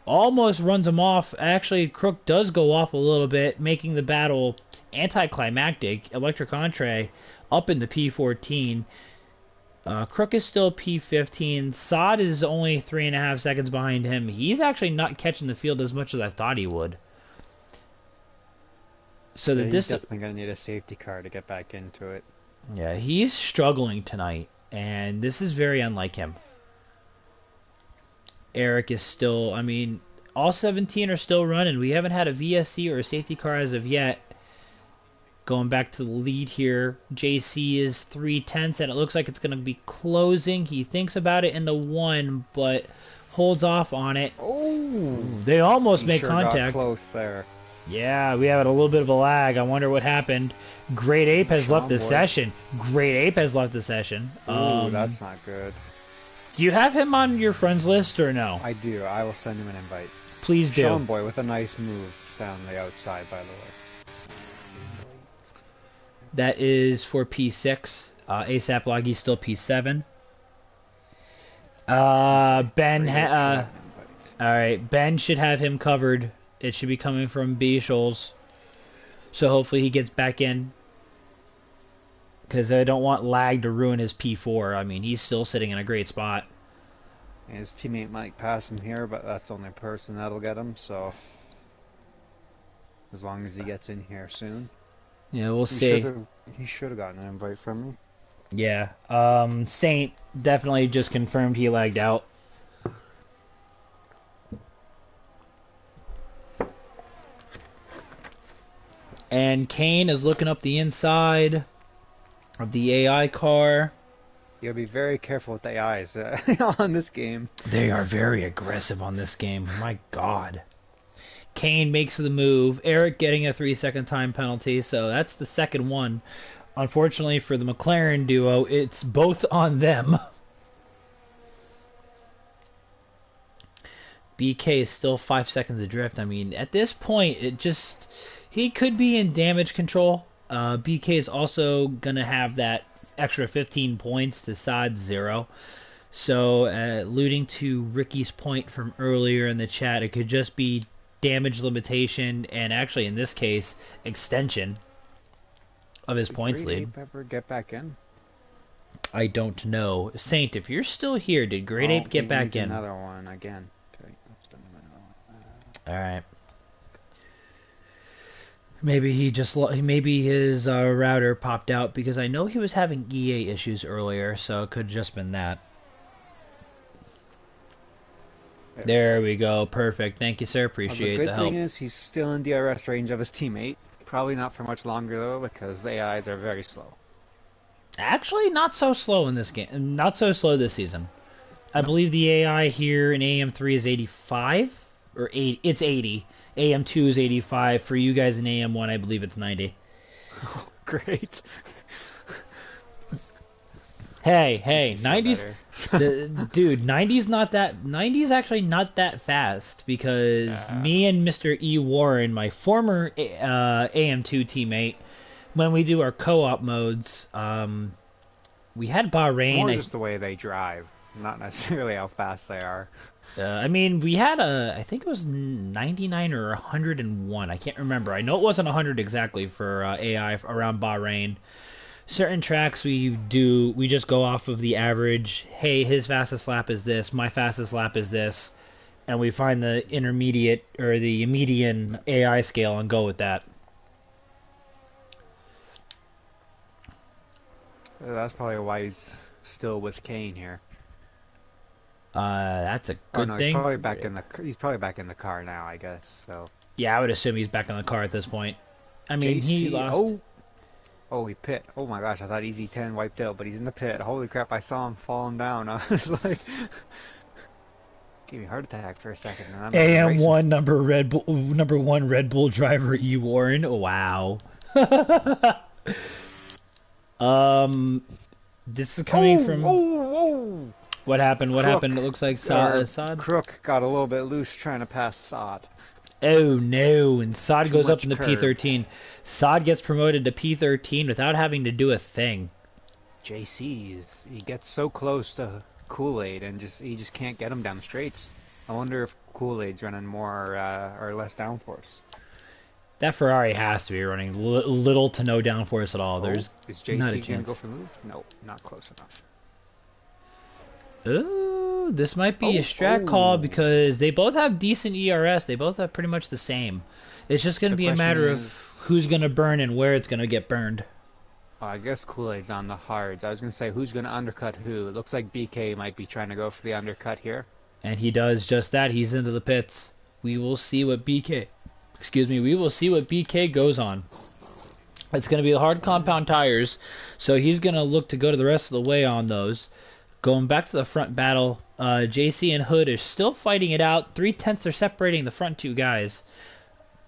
Almost runs him off. Actually, Crook does go off a little bit, making the battle anticlimactic. Electric Entree up in the P14. Crook is still P15. Sod is only 3.5 seconds behind him. He's actually not catching the field as much as I thought he would. So the Yeah, he's distance. definitely gonna need a safety car to get back into it. Yeah, he's struggling tonight, and this is very unlike him. Eric is still. I mean, all 17 are still running. We haven't had a VSC or a safety car as of yet. Going back to the lead here, JC is 3/10, and it looks like it's going to be closing. He thinks about it in the one, but holds off on it. Oh, Ooh, they almost he make sure got contact. close there. Yeah, we have a little bit of a lag. I wonder what happened. Great Ape has left Sean the boy. session. Great Ape has left the session. Ooh, that's not good. Do you have him on your friends list or no? I do. I will send him an invite. Please do. Sean boy with a nice move down the outside, by the way. That is for P6. ASAP Loggy's still P7. Ben, all right. Ben should have him covered. It should be coming from B Shoals. So hopefully he gets back in. Because I don't want lag to ruin his P4. I mean, he's still sitting in a great spot. And his teammate might pass him here, but that's the only person that'll get him, so as long as he gets in here soon. Yeah, we'll see. He should have gotten an invite from me. Yeah. Saint definitely just confirmed he lagged out. And Kane is looking up the inside of the AI car. You gotta be very careful with the AIs on this game. They are very aggressive on this game. My God. Kane makes the move. Eric getting a 3-second time penalty, so that's the second one. Unfortunately for the McLaren duo, it's both on them. BK is still 5 seconds adrift. I mean, at this point, he could be in damage control. BK is also going to have that extra 15 points to Saad's 0. So, alluding to Ricky's point from earlier in the chat, it could just be damage limitation and actually, in this case, extension of his points lead. Did Great Ape ever get back in? I don't know. Saint, if you're still here, did Great Ape get back in? Another one again. Okay, all right. Maybe maybe his router popped out because I know he was having EA issues earlier, so it could have just been that. There we go. Perfect. Thank you, sir. Appreciate the help. The good thing is he's still in DRS range of his teammate. Probably not for much longer though, because the AIs are very slow. Actually, not so slow in this game. Not so slow this season. I believe the AI here in AM3 is 85 or 80. It's 80. AM2 is 85. For you guys in AM1, I believe it's 90. Oh, great. Hey, 90s. Dude, 90's actually not that fast because me and Mr. E. Warren, my former AM2 teammate, when we do our co-op modes, we had Bahrain. It's more just the way they drive, not necessarily how fast they are. I mean, we had I think it was 99 or 101. I can't remember. I know it wasn't 100 exactly for AI around Bahrain. Certain tracks we just go off of the average. Hey, his fastest lap is this, my fastest lap is this, and we find the intermediate or the median AI scale and go with that. That's probably why he's still with Kane here. That's a good thing. He's probably back in the car now, I guess. So. Yeah, I would assume he's back in the car at this point. I mean, he lost. Oh, he pit. Oh my gosh, I thought Easy 10 wiped out, but he's in the pit. Holy crap, I saw him falling down. I was like, gave me a heart attack for a second. And AM1 number one Red Bull driver E. Warren. Wow. This is coming from. What happened? What happened? It looks like Saad. Crook got a little bit loose trying to pass Saad. Oh no, and Saad goes up in the P13. Saad gets promoted to P13 without having to do a thing. JC, he gets so close to Kool-Aid and he just can't get him down the straights. I wonder if Kool-Aid's running more or less downforce. That Ferrari has to be running little to no downforce at all. There's is JC not a chance. Gonna go for the move? No, not close enough. Ooh, this might be a strat call because they both have decent ERS. They both have pretty much the same. It's just going to The be a question matter of is, who's going to burn and where it's going to get burned. I guess Kool-Aid's on the hards. I was gonna say who's gonna undercut who. It looks like BK might be trying to go for the undercut here. And he does just that. He's into the pits. We will see what BK. Excuse me. We will see what BK goes on. It's going to be hard compound tires, so he's going to look to go to the rest of the way on those. Going back to the front battle, JC and Hood are still fighting it out. 3/10 are separating the front two guys.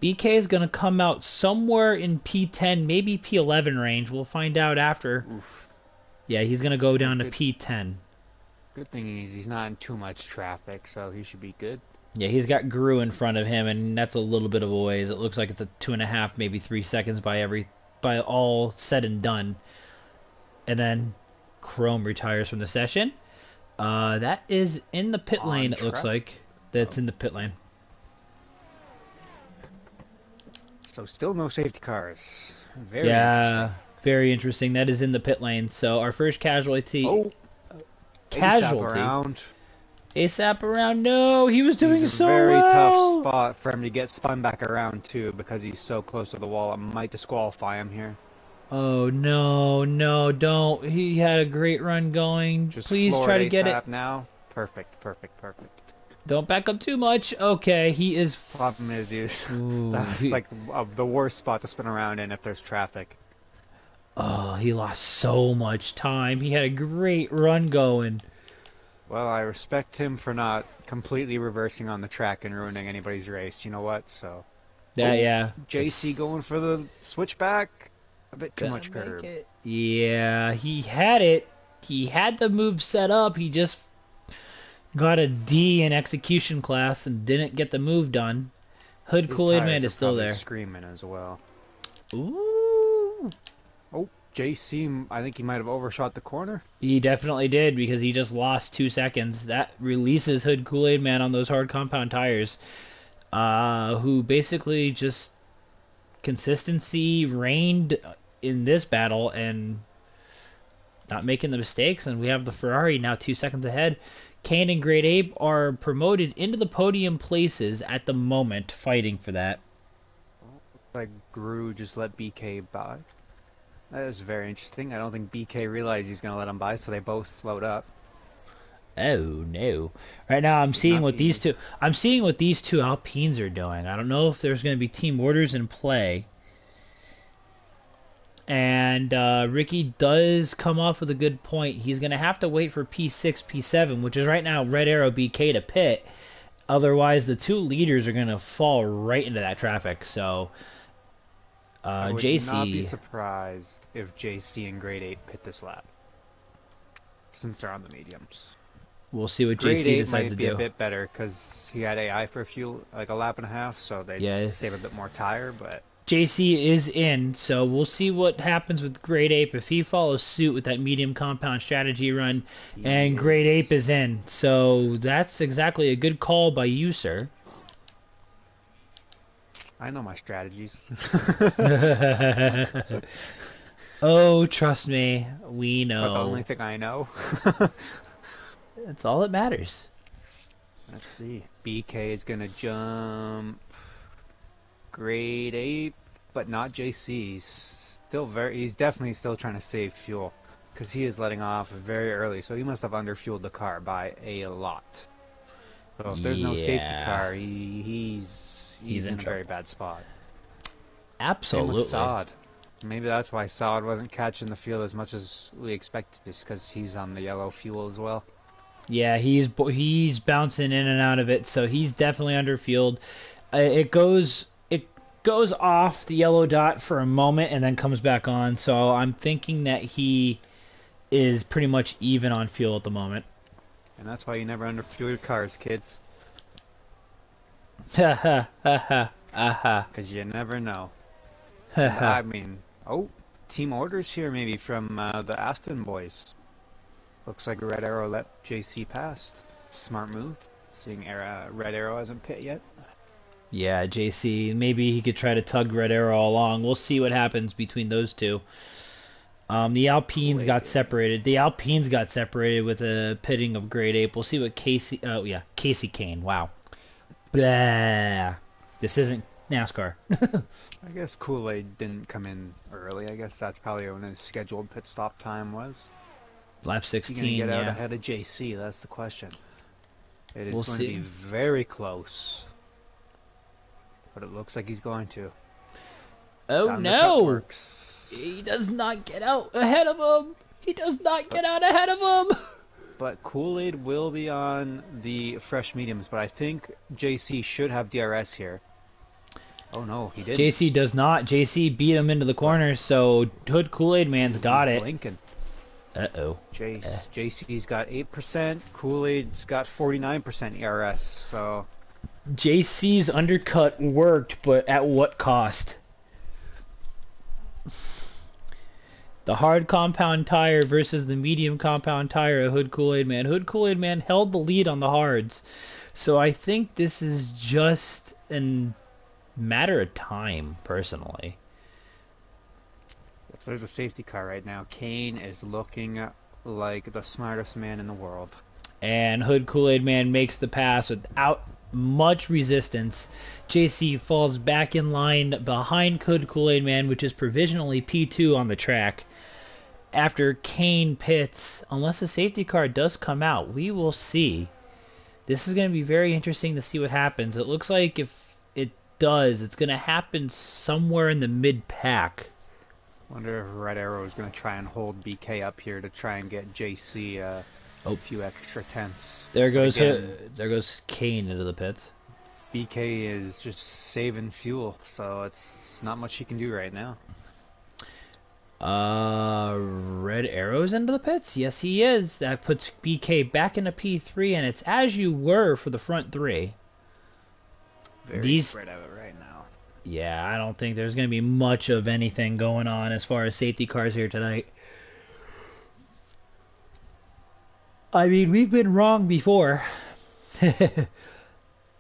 BK is going to come out somewhere in P10, maybe P11 range. We'll find out after. Oof. Yeah, he's going to go Well, down to good. P10. Good thing is he's not in too much traffic, so he should be good. Yeah, he's got Gru in front of him, and that's a little bit of a ways. It looks like it's a 2.5, maybe 3 seconds by all said and done. And then Chrome retires from the session. That is in the pit On lane. It looks track. like that's Oh. in the pit lane. So still no safety cars. Very Yeah, interesting. very interesting. That is in the pit lane. So our first casualty. Oh, ASAP Casualty. around. ASAP around. No, he was doing He's a so very tough well. spot for him to get spun back around too, because he's so close to the wall. It might disqualify him here. Oh no, no, don't. He had a great run going. Just Please floor try it to get it. ASAP now. Perfect, perfect, perfect. Don't back up too much. Okay, he is. Problem is, dude, Ooh, that's like the worst spot to spin around in if there's traffic. oh, he lost so much time. He had a great run going. Well, I respect him for not completely reversing on the track and ruining anybody's race. You know what? So, Yeah, oh, yeah. JC going for the switchback. A bit too Gonna much make curb. it. Yeah, he had it. He had the move set up. He just got a D in execution class and didn't get the move done. Hood His Kool-Aid tires Man are is still probably there. screaming as well. Ooh. Oh, JC, I think he might have overshot the corner. He definitely did because he just lost 2 seconds. That releases Hood Kool-Aid Man on those hard compound tires. Who basically just consistency reigned in this battle and not making the mistakes, and we have the Ferrari now 2 seconds ahead. Kane and Great Ape are promoted into the podium places at the moment, fighting for that. Like Gru just let BK by. That was very interesting. I don't think BK realized he was going to let him by, so they both slowed up. Oh no! Right now, I'm Should seeing not what these be. two. I'm seeing what these two Alpines are doing. I don't know if there's going to be team orders in play. And Ricky does come off with a good point. He's going to have to wait for P6, P7, which is right now Red Arrow BK to pit. Otherwise, the two leaders are going to fall right into that traffic. So, I would not be JC, surprised if JC and Grade 8 pit this lap, since they're on the mediums. we'll see what Grade JC 8 decides to might be a do. bit better because he had AI for like a lap and a half, so they Yeah, save a bit more tire, but JC is in, so we'll see what happens with Great Ape if he follows suit with that medium compound strategy run, he and Great is. Ape is in. So that's exactly a good call by you, sir. I know my strategies. Oh, trust me, we But the only know. thing I know. That's all that matters. Let's see. BK is gonna jump Grade 8, but not JC. He's definitely still trying to save fuel because he is letting off very early, so he must have underfueled the car by a lot. So if there's no safety Yeah, car, he's in in a very trouble. bad spot. Same with Absolutely. Saad. Maybe that's why Saad wasn't catching the fuel as much as we expected, just because he's on the yellow fuel as well. Yeah, he's bouncing in and out of it, so he's definitely underfueled. It goes off the yellow dot for a moment and then comes back on. So I'm thinking that he is pretty much even on fuel at the moment. And that's why you never underfuel your cars, kids, Ha ha ha ha ha because you never know. ha And I ha. mean, oh, team orders here maybe from the Aston boys. Looks like Red Arrow let JC pass. Smart move. Seeing Red Arrow hasn't pit yet. Yeah, JC. Maybe he could try to tug Red Arrow along. We'll see what happens between those two. The Alpines got Wait. separated. The Alpines got separated with a pitting of Great Ape. We'll see what Casey. Oh yeah, Casey Kane. Wow. Blah. This isn't. NASCAR. I guess Kool-Aid didn't come in early. I guess that's probably when his scheduled pit stop time was. Lap Is he going to get 16, out yeah. ahead of JC? That's the question. It is We'll going to see. be very close, but it looks like he's going to. Oh Down the cut no! works. He does not get out ahead of him! He does not But get out ahead of him! but Kool-Aid will be on the fresh mediums, but I think JC should have DRS here. Oh no, he didn't. JC does not. JC beat him into the But corner, so Hood Kool-Aid Man's ooh, he's got it. blinking. Uh-oh. JC's got 8%, Kool-Aid's got 49% ERS, so JC's undercut worked, but at what cost? The hard compound tire versus the medium compound tire of Hood Kool-Aid Man. Hood Kool-Aid Man held the lead on the hards. So I think this is just a matter of time, personally. if there's a safety car right now, Kane is looking like the smartest man in the world. And Hood Kool-Aid Man makes the pass without much resistance. JC falls back in line behind Hood Kool-Aid Man, which is provisionally P2 on the track. After Kane pits, unless a safety car does come out, we will see. This is going to be very interesting to see what happens. It looks like if it does, it's going to happen somewhere in the mid-pack. Wonder if Red Arrow is going to try and hold BK up here to try and get JC a few extra tenths. There goes again, there goes Kane into the pits. BK is just saving fuel, so it's not much he can do right now. Red Arrow's into the pits? Yes, he is. That puts BK back into P3, and it's as you were for the front three. Very spread out right now. Yeah, I don't think there's going to be much of anything going on as far as safety cars here tonight. I mean, we've been wrong before.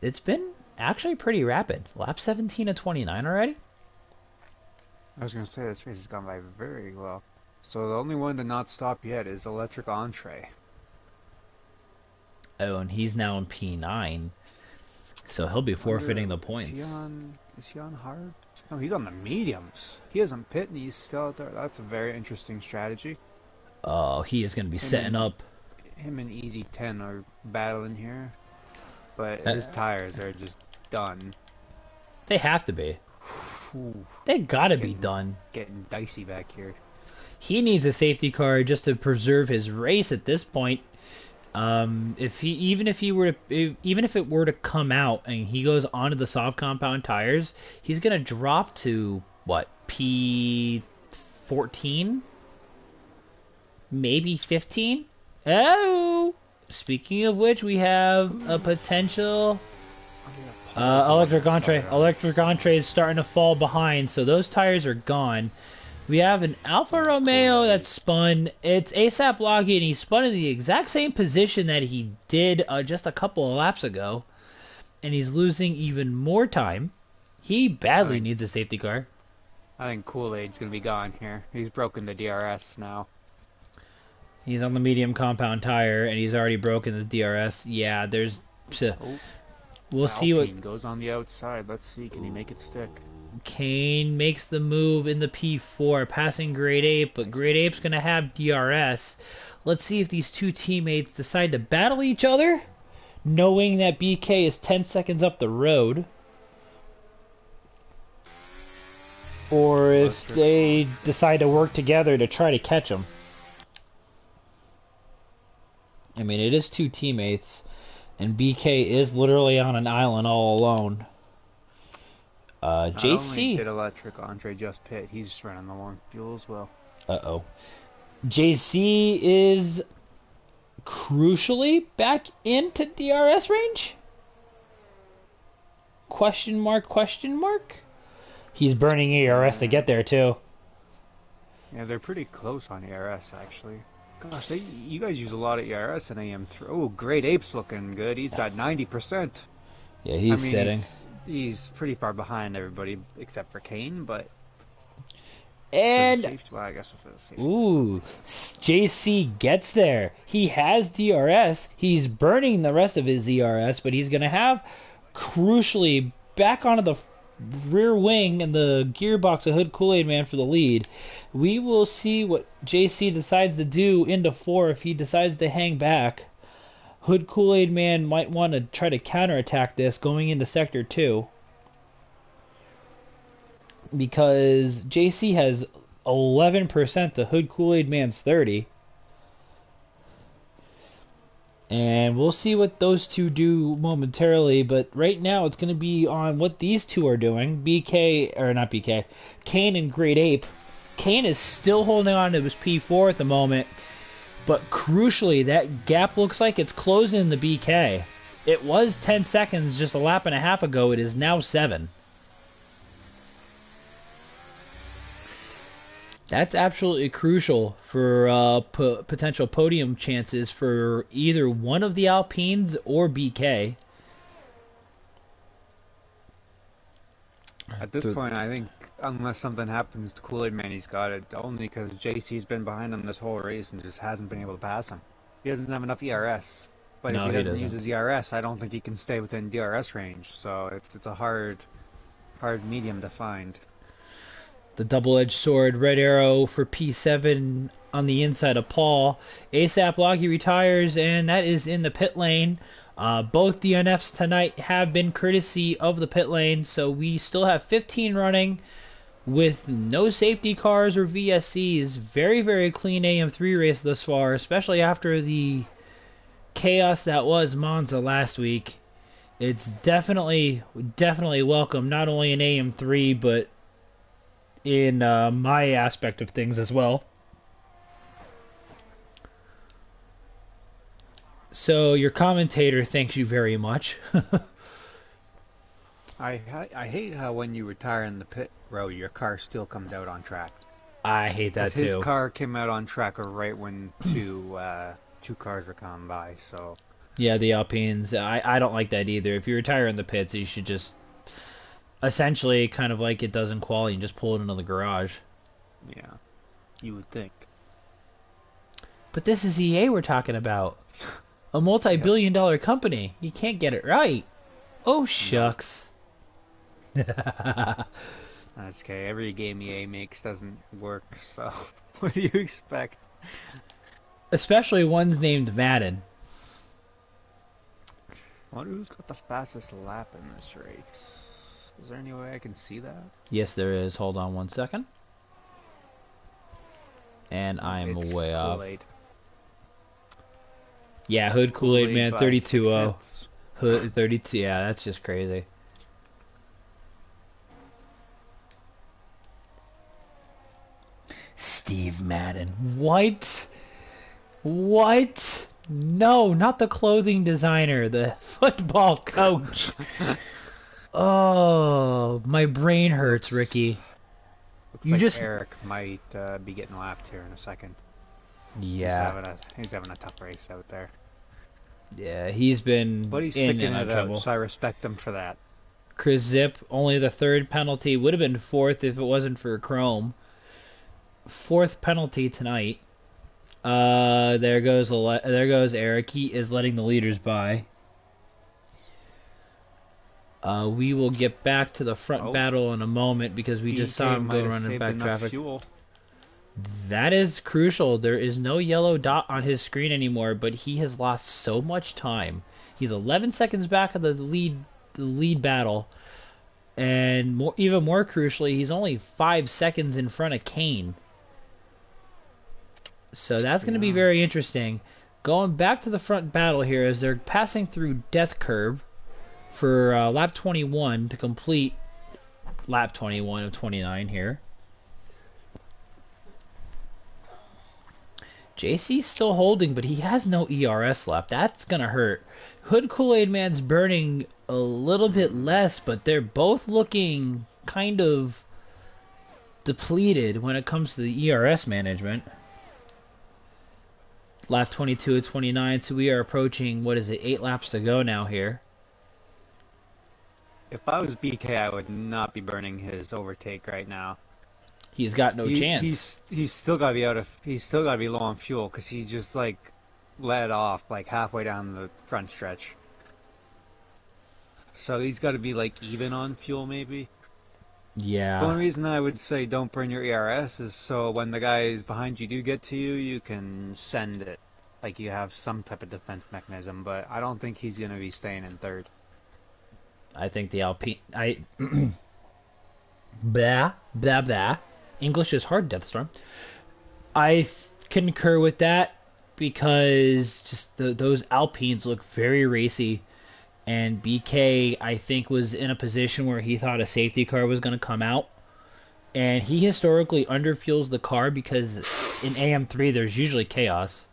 It's been actually pretty rapid. Lap 17 to 29 already? I was going to say, this race has gone by very well. So the only one to not stop yet is Electric Entree. Oh, and he's now in P9. So he'll be forfeiting the points. Is he on hard? No, he's on the mediums. He hasn't pit and he's still out there. That's a very interesting strategy. Oh, he is going to be setting up. Him and Easy 10 are battling here. But his tires are just done. They have to be. Ooh, They gotta be done. Getting dicey back here. He needs a safety car just to preserve his race at this point. Even if it were to come out and he goes onto the soft compound tires, he's gonna drop to what, P14, maybe 15. Oh, speaking of which, we have a potential. Electric Entree is starting to fall behind, so those tires are gone. We have an Alfa Romeo that's spun. It's ASAP Locky, and he spun in the exact same position that he did just a couple of laps ago. And he's losing even more time. He badly needs a safety car. I think Kool-Aid's going to be gone here. He's broken the DRS now. He's on the medium compound tire, and he's already broken the DRS. Yeah, there's... We'll see what goes on the outside. Let's see, can he make it stick? Kane makes the move in the P4, passing Grade 8, but Grade 8's going to have DRS. Let's see if these two teammates decide to battle each other, knowing that BK is 10 seconds up the road. Or if they decide to work together to try to catch him. I mean, it is two teammates. And BK is literally on an island all alone. JC. Not only did Electric Andre just pit, he's running the long fuel as well. Uh-oh. JC is crucially back into DRS range? Question mark, question mark? He's burning ERS to get there, too. Yeah, they're pretty close on ERS, actually. Gosh, you guys use a lot of ERS in AM3. Oh, Great Ape's looking good. He's got 90%. Yeah, he's sitting. He's pretty far behind everybody except for Kane, but... And... Well, I guess if it was safety. Ooh, JC gets there. He has DRS. He's burning the rest of his ERS, but he's going to have, crucially, back onto the rear wing and the gearbox of Hood Kool-Aid Man for the lead. We will see what JC decides to do into 4 if he decides to hang back. Hood Kool-Aid Man might want to try to counterattack this going into Sector 2 because JC has 11% to Hood Kool-Aid Man's 30. And we'll see what those two do momentarily, but right now it's going to be on what these two are doing. BK, or not BK, Kane and Great Ape. Kane is still holding on to his P4 at the moment, but crucially, that gap looks like it's closing the BK. It was 10 seconds just a lap and a half ago. It is now 7. That's absolutely crucial for potential podium chances for either one of the Alpines or BK. At this point, I think unless something happens to Kool-Aid Man, he's got it. Only because JC's been behind him this whole race and just hasn't been able to pass him. He doesn't have enough ERS. But No, if he he doesn't use doesn't. his ERS, I don't think he can stay within DRS range. So it's a hard medium to find. The double-edged sword, red arrow for P7 on the inside of Paul. ASAP Locky retires, and that is in the pit lane. Both DNFs tonight have been courtesy of the pit lane, so we still have 15 running with no safety cars or VSCs. Very, very clean AM3 race thus far, especially after the chaos that was Monza last week. It's definitely welcome, not only in AM3, but in my aspect of things as well. So your commentator thanks you very much. I hate how when you retire in the pit row, your car still comes out on track. I hate Because that his too. car came out on track right when two cars were coming by. So Yeah, the Alpines. I don't like that either. If you retire in the pits, you should just essentially kind of like it does in quality and just pull it into the garage. yeah, you would think. But this is EA we're talking about. A Yep. multi-billion-dollar company. You can't get it right. Oh, No, shucks. that's okay. Every game EA makes doesn't work. So what do you expect? Especially ones named Madden. I wonder who's got the fastest lap in this race. Is there any way I can see that? Yes, there is. Hold on 1 second. And Oh, I'm it's way off. Kool-Aid. Yeah, Hood Kool-Aid Kool-Aid Man by 6 32-0. tenths. Hood 32. Yeah, that's just crazy. Steve Madden. What? What? No, not the clothing designer, the football coach. Oh, my brain hurts, Looks Ricky. looks You like just Eric might be getting lapped here in a second. yeah. He's having a tough race out there. Yeah, he's been But he's in sticking and out of it out, trouble. so I respect him for that. Chris Zip, only the third penalty. Would have been fourth if it wasn't for Chrome. Fourth penalty tonight. There goes Eric. He is letting the leaders by. We will get back to the front Oh, battle in a moment because we just saw BK him might go have running saved back enough traffic. fuel. That is crucial. There is no yellow dot on his screen anymore, but he has lost so much time. He's 11 seconds back of the lead battle, and even more crucially, he's only 5 seconds in front of Kane. So that's going to be Yeah. very interesting. Going back to the front battle here as they're passing through Death Curve for lap 21 to complete lap 21 of 29 here. JC's still holding, but he has no ERS left. That's going to hurt. Hood Kool-Aid Man's burning a little bit less, but they're both looking kind of depleted when it comes to the ERS management. Lap 22 of 29, so we are approaching, what is it, 8 laps to go now here. If I was BK, I would not be burning his overtake right now. He's got no chance. He's still got to be he's still got to be low on fuel because he just like let off like halfway down the front stretch. So he's got to be like even on fuel maybe. The Yeah, only reason I would say don't burn your ERS is so when the guys behind you do get to you, you can send it. Like you have some type of defense mechanism, but I don't think he's going to be staying in third. I think the Alpine. Blah blah blah. English is hard, Deathstorm. Concur with that because just those Alpines look very racy, and BK I think was in a position where he thought a safety car was going to come out, and he historically underfuels the car because in AM3 there's usually chaos.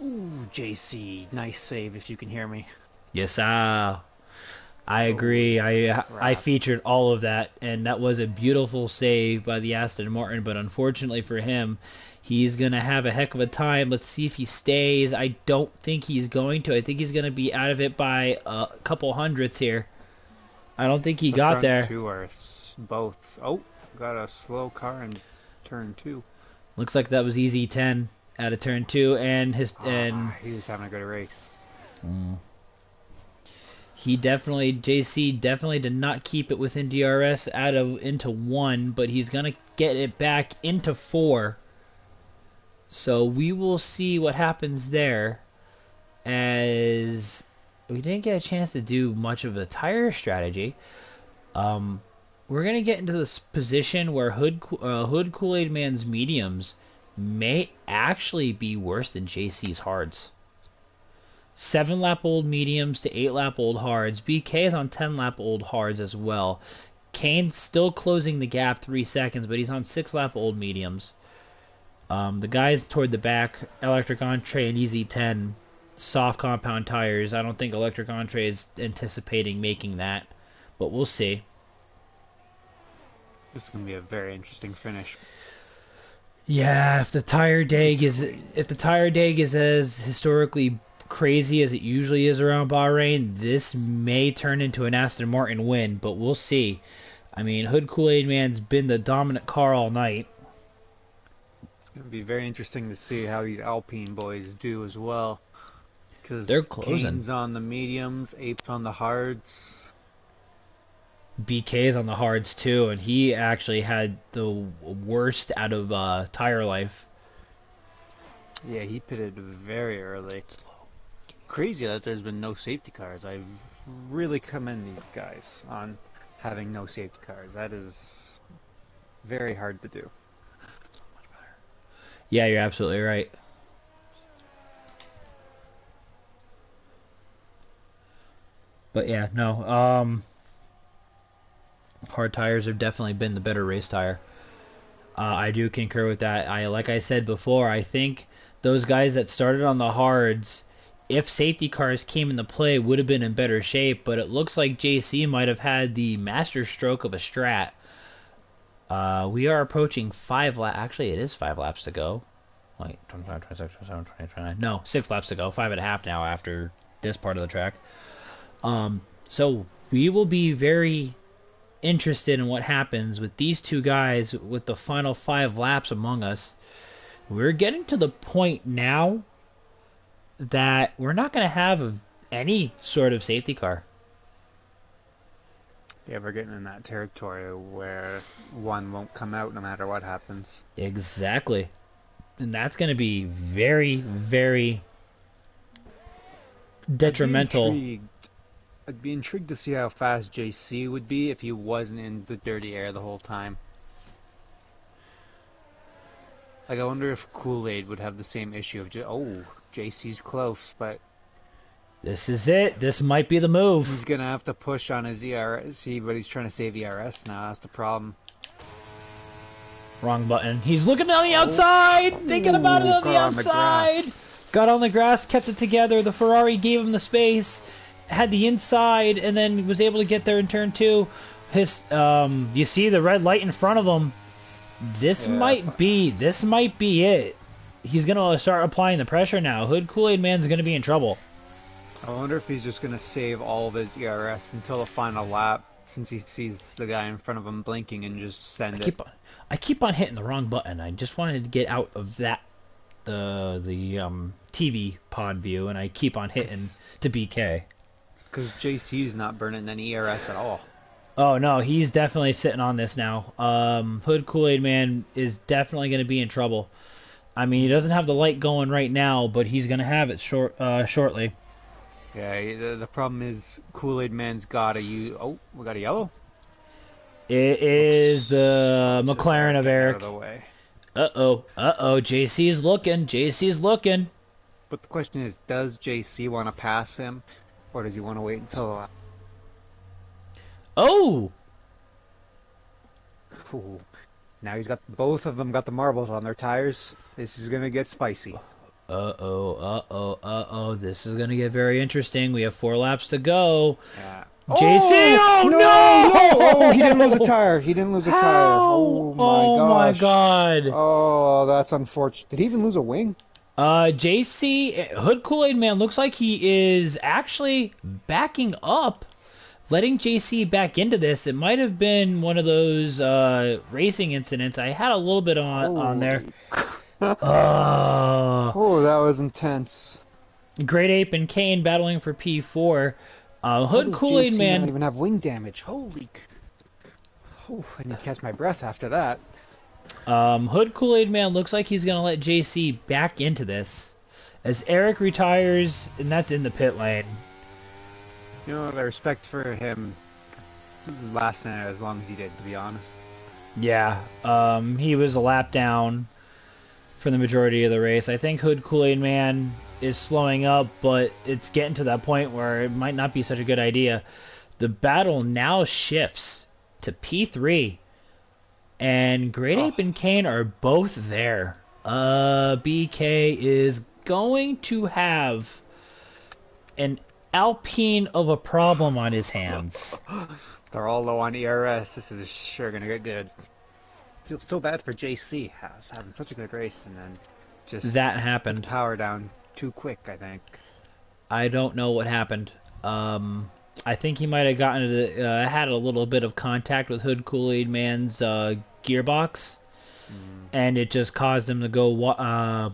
Ooh, JC, nice save if you can hear me. Yes, I agree. Holy I crap. featured all of that, and that was a beautiful save by the Aston Martin. But unfortunately for him, he's gonna have a heck of a time. Let's see if he stays. I don't think he's going to. I think he's gonna be out of it by a couple hundredths here. I don't think he The got front there. two are both. Oh, got a slow car in turn two. Looks like that was easy 10 out of turn two, and his and Ah, he was having a good race. he definitely JC definitely did not keep it within DRS out of into one, but he's gonna get it back into four. So we will see what happens there, as we didn't get a chance to do much of a tire strategy. Um, we're gonna get into this position where Hood Kool-Aid Man's mediums may actually be worse than JC's hards. 7 lap old mediums to 8 lap old hards. BK is on 10 lap old hards as well. Kane's still closing the gap 3 seconds, but he's on 6 lap old mediums. The guys toward the back, Electric Entree and Easy 10, soft compound tires. I don't think Electric Entree is anticipating making that, but we'll see. This is going to be a very interesting finish. Yeah, if the tire dag is as historically crazy as it usually is around Bahrain, this may turn into an Aston Martin win, but we'll see. I mean, Hood Kool-Aid Man's been the dominant car all night. It's going to be very interesting to see how these Alpine boys do as well. Because They're closing. Kane's on the mediums, Ape's on the hards. BK is on the hards too, and he actually had the worst out of tire life. Yeah, he pitted very early. Crazy that there's been no safety cars. I really commend these guys on having no safety cars. That is very hard to do. Yeah, you're absolutely right. But yeah, no. Hard tires have definitely been the better race tire. I do concur with that. Like I said before, I think those guys that started on the hards, if safety cars came into play, would have been in better shape. But it looks like JC might have had the master stroke of a strat. We are approaching 5 laps. Actually, it is 5 laps to go. Wait, 25, 26, 27, 28, 29. No, 6 laps to go. 5.5 now after this part of the track. So we will be very interested in what happens with these two guys with the final 5 laps among us. We're getting to the point now that we're not going to have any sort of safety car. Yeah, we're getting in that territory where one won't come out no matter what happens. Exactly. And that's going to be very, very detrimental. I'd be intrigued to see how fast JC would be if he wasn't in the dirty air the whole time. Like, I wonder if Kool-Aid would have the same issue of JC's close, but This is it. This might be the move. he's gonna have to push on his ERS. See, but he's trying to save ERS now. That's the problem. Wrong button. He's looking on the outside, thinking about it on the got on the outside. Got on the grass, kept it together. The Ferrari gave him the space, had the inside, and then was able to get there in turn two. You see the red light in front of him. This might be it. He's gonna start applying the pressure now. Hood Kool-Aid Man's gonna be in trouble. I wonder if he's just gonna save all of his ERS until the final lap, since he sees the guy in front of him blinking, and just send it. I keep on hitting the wrong button. I just wanted to get out of that the TV pod view, and I keep on hitting to BK. Because JC's not burning any ERS at all. Oh no, he's definitely sitting on this now. Hood Kool-Aid Man is definitely going to be in trouble. I mean, he doesn't have the light going right now, but he's going to have it shortly. Yeah, the problem is Kool-Aid Man's got a you. Oh, we got a yellow. It is Looks the oh, just McLaren Eric of getting out of Eric. the way. Uh-oh. JC's looking. JC's looking. But the question is, does JC want to pass him, or does he want to wait until? Oh! Ooh, now he's got both of them got the marbles on their tires. This is gonna get spicy. Uh-oh. This is going to get very interesting. We have 4 laps to go. Yeah. JC! Oh Oh no no! Oh, he didn't lose a no! tire. He didn't lose a tire. How? Oh my Oh my gosh. god. Oh, that's unfortunate. Did he even lose a wing? JC, Hood Kool-Aid Man looks like he is actually backing up, letting JC back into this. It might have been one of those racing incidents. I had a little bit on there. Holy. Uh, Oh, that was intense. Great Ape and Kane battling for P4. How Hood does Kool-Aid JC not Man. even have wing damage? Holy. Oh, I need to catch my breath after that. Hood Kool-Aid Man looks like he's going to let JC back into this. As Eric retires, and that's in the pit lane. You know, the respect for him lasting as long as he did, to be honest. Yeah, he was a lap down for the majority of the race. I think Hood Kool-Aid Man is slowing up, but it's getting to that point where it might not be such a good idea. The battle now shifts to P3, and Great Oh, Ape and Kane are both there. BK is going to have an Alpine of a problem on his hands. they're all low on ERS. This is sure gonna get good. Feels so bad for JC. Has having such a good race and then just That put the happened. power down too quick, I think. I don't know what happened. I think he might have gotten had a little bit of contact with Hood Kool-Aid Man's gearbox, Mm, and it just caused him to go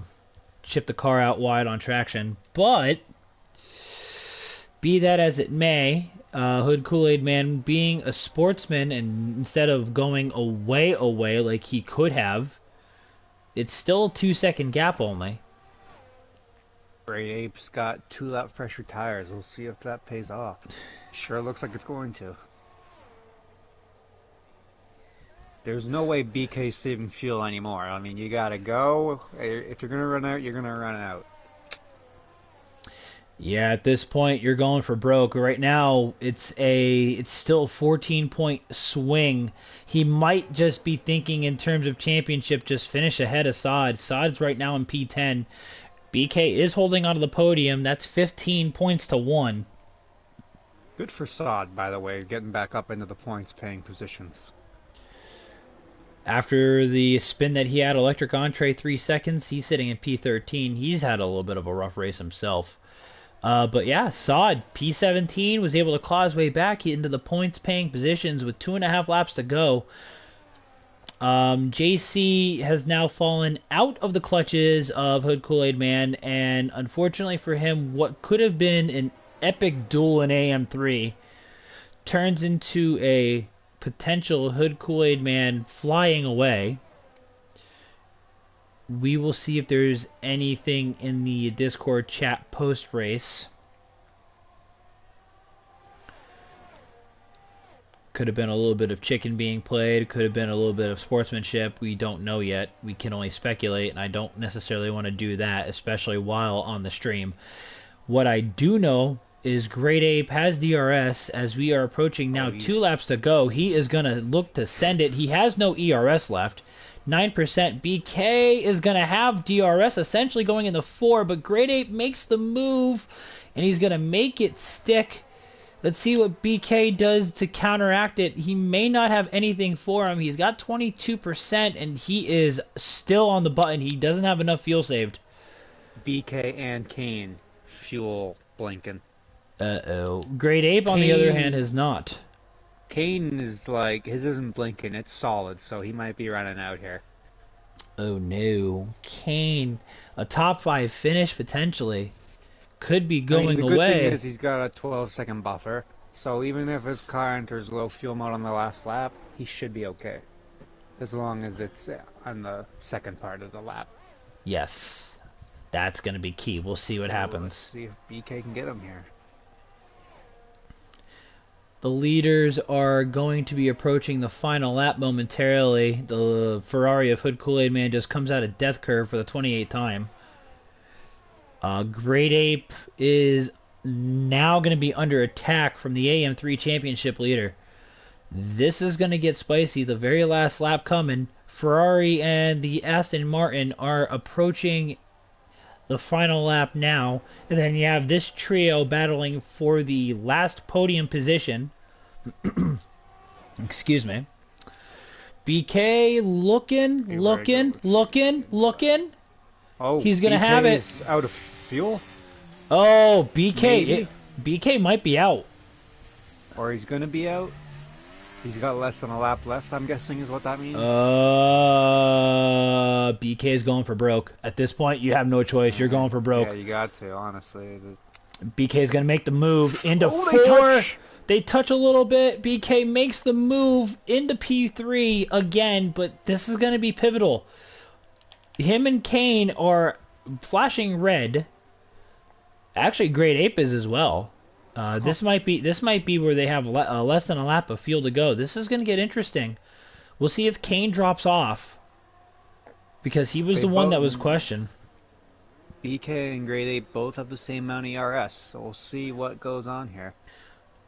shift the car out wide on traction. But be that as it may, Hood Kool-Aid Man being a sportsman and instead of going away like he could have, it's still a 2 second gap only. Great Ape's got 2 lap pressure tires. We'll see if that pays off. Sure looks like it's going to. There's no way BK's saving fuel anymore. I mean, you gotta go. If you're gonna run out, you're gonna run out. Yeah, at this point you're going for broke. Right now it's still a 14-point swing. He might just be thinking in terms of championship, just finish ahead of Sod. Sod's right now in P10. BK is holding onto the podium. That's 15 points to 1. Good for Sod, by the way, getting back up into the points paying positions. After the spin that he had electric entree 3 seconds, he's sitting in P13. He's had a little bit of a rough race himself. But yeah, Sod, P17, was able to claw his way back into the points paying positions with 2.5 laps to go. JC has now fallen out of the clutches of Hood Kool-Aid Man, and unfortunately for him, what could have been an epic duel in AM3 turns into a potential Hood Kool-Aid Man flying away. We will see if there's anything in the Discord chat post race. Could have been a little bit of chicken being played, could have been a little bit of sportsmanship. We don't know yet. We can only speculate, and I don't necessarily want to do that, especially while on the stream. What I do know is Great Ape has DRS as we are approaching Oh, now he's 2 laps to go. He is going to look to send it. He has no ERS left. 9%. BK is going to have DRS essentially going in the 4, but Great Ape makes the move, and he's going to make it stick. Let's see what BK does to counteract it. He may not have anything for him. He's got 22%, and he is still on the button. He doesn't have enough fuel saved. BK and Kane fuel blinking. Uh-oh. Great Ape, on the other hand, Kane has not. Kane is like his isn't blinking, it's solid, so he might be running out here. Oh no. Kane, a top 5 finish potentially. Could be I mean, going the good thing away. is he's got a 12-second buffer. So even if his car enters low fuel mode on the last lap, he should be okay. As long as it's on the second part of the lap. Yes, that's going to be key. We'll see what Oh, let's happens. see if BK can get him here. The leaders are going to be approaching the final lap momentarily. The Ferrari of Hood Kool-Aid Man just comes out of death curve for the 28th time. Great Ape is now going to be under attack from the AM3 championship leader. This is going to get spicy. The very last lap coming. Ferrari and the Aston Martin are approaching the final lap now. And then you have this trio battling for the last podium position. Excuse me. BK looking. Oh, He's going to have it. BK's out of fuel? Oh, BK. Maybe? BK might be out. Or he's gonna be out? He's got less than a lap left, I'm guessing is what that means. BK is going for broke. At this point, you have no choice. You're going for broke. Yeah, you got to, honestly. BK is going to make the move into Oh, four. They touch a little bit. BK makes the move into P3 again, but this is going to be pivotal. Him and Kane are flashing red. Actually, Great Ape is as well. This might be where they have less than a lap of fuel to go. This is going to get interesting. We'll see if Kane drops off because he was the one that was questioned. BK and Great Ape both have the same amount of ERS, so we'll see what goes on here.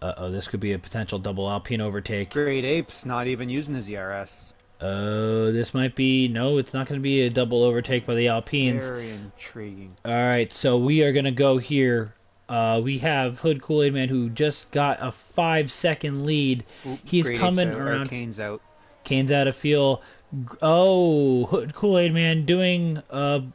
This could be a potential double Alpine overtake. Great Ape's not even using his ERS. This might be... No, it's not going to be a double overtake by the Alpines. Very intriguing. Alright, so we are going to go here. We have Hood Kool-Aid Man who just got a 5-second lead. He's coming around. Kane's out. Kane's out of fuel. Oh, Hood Kool-Aid Man doing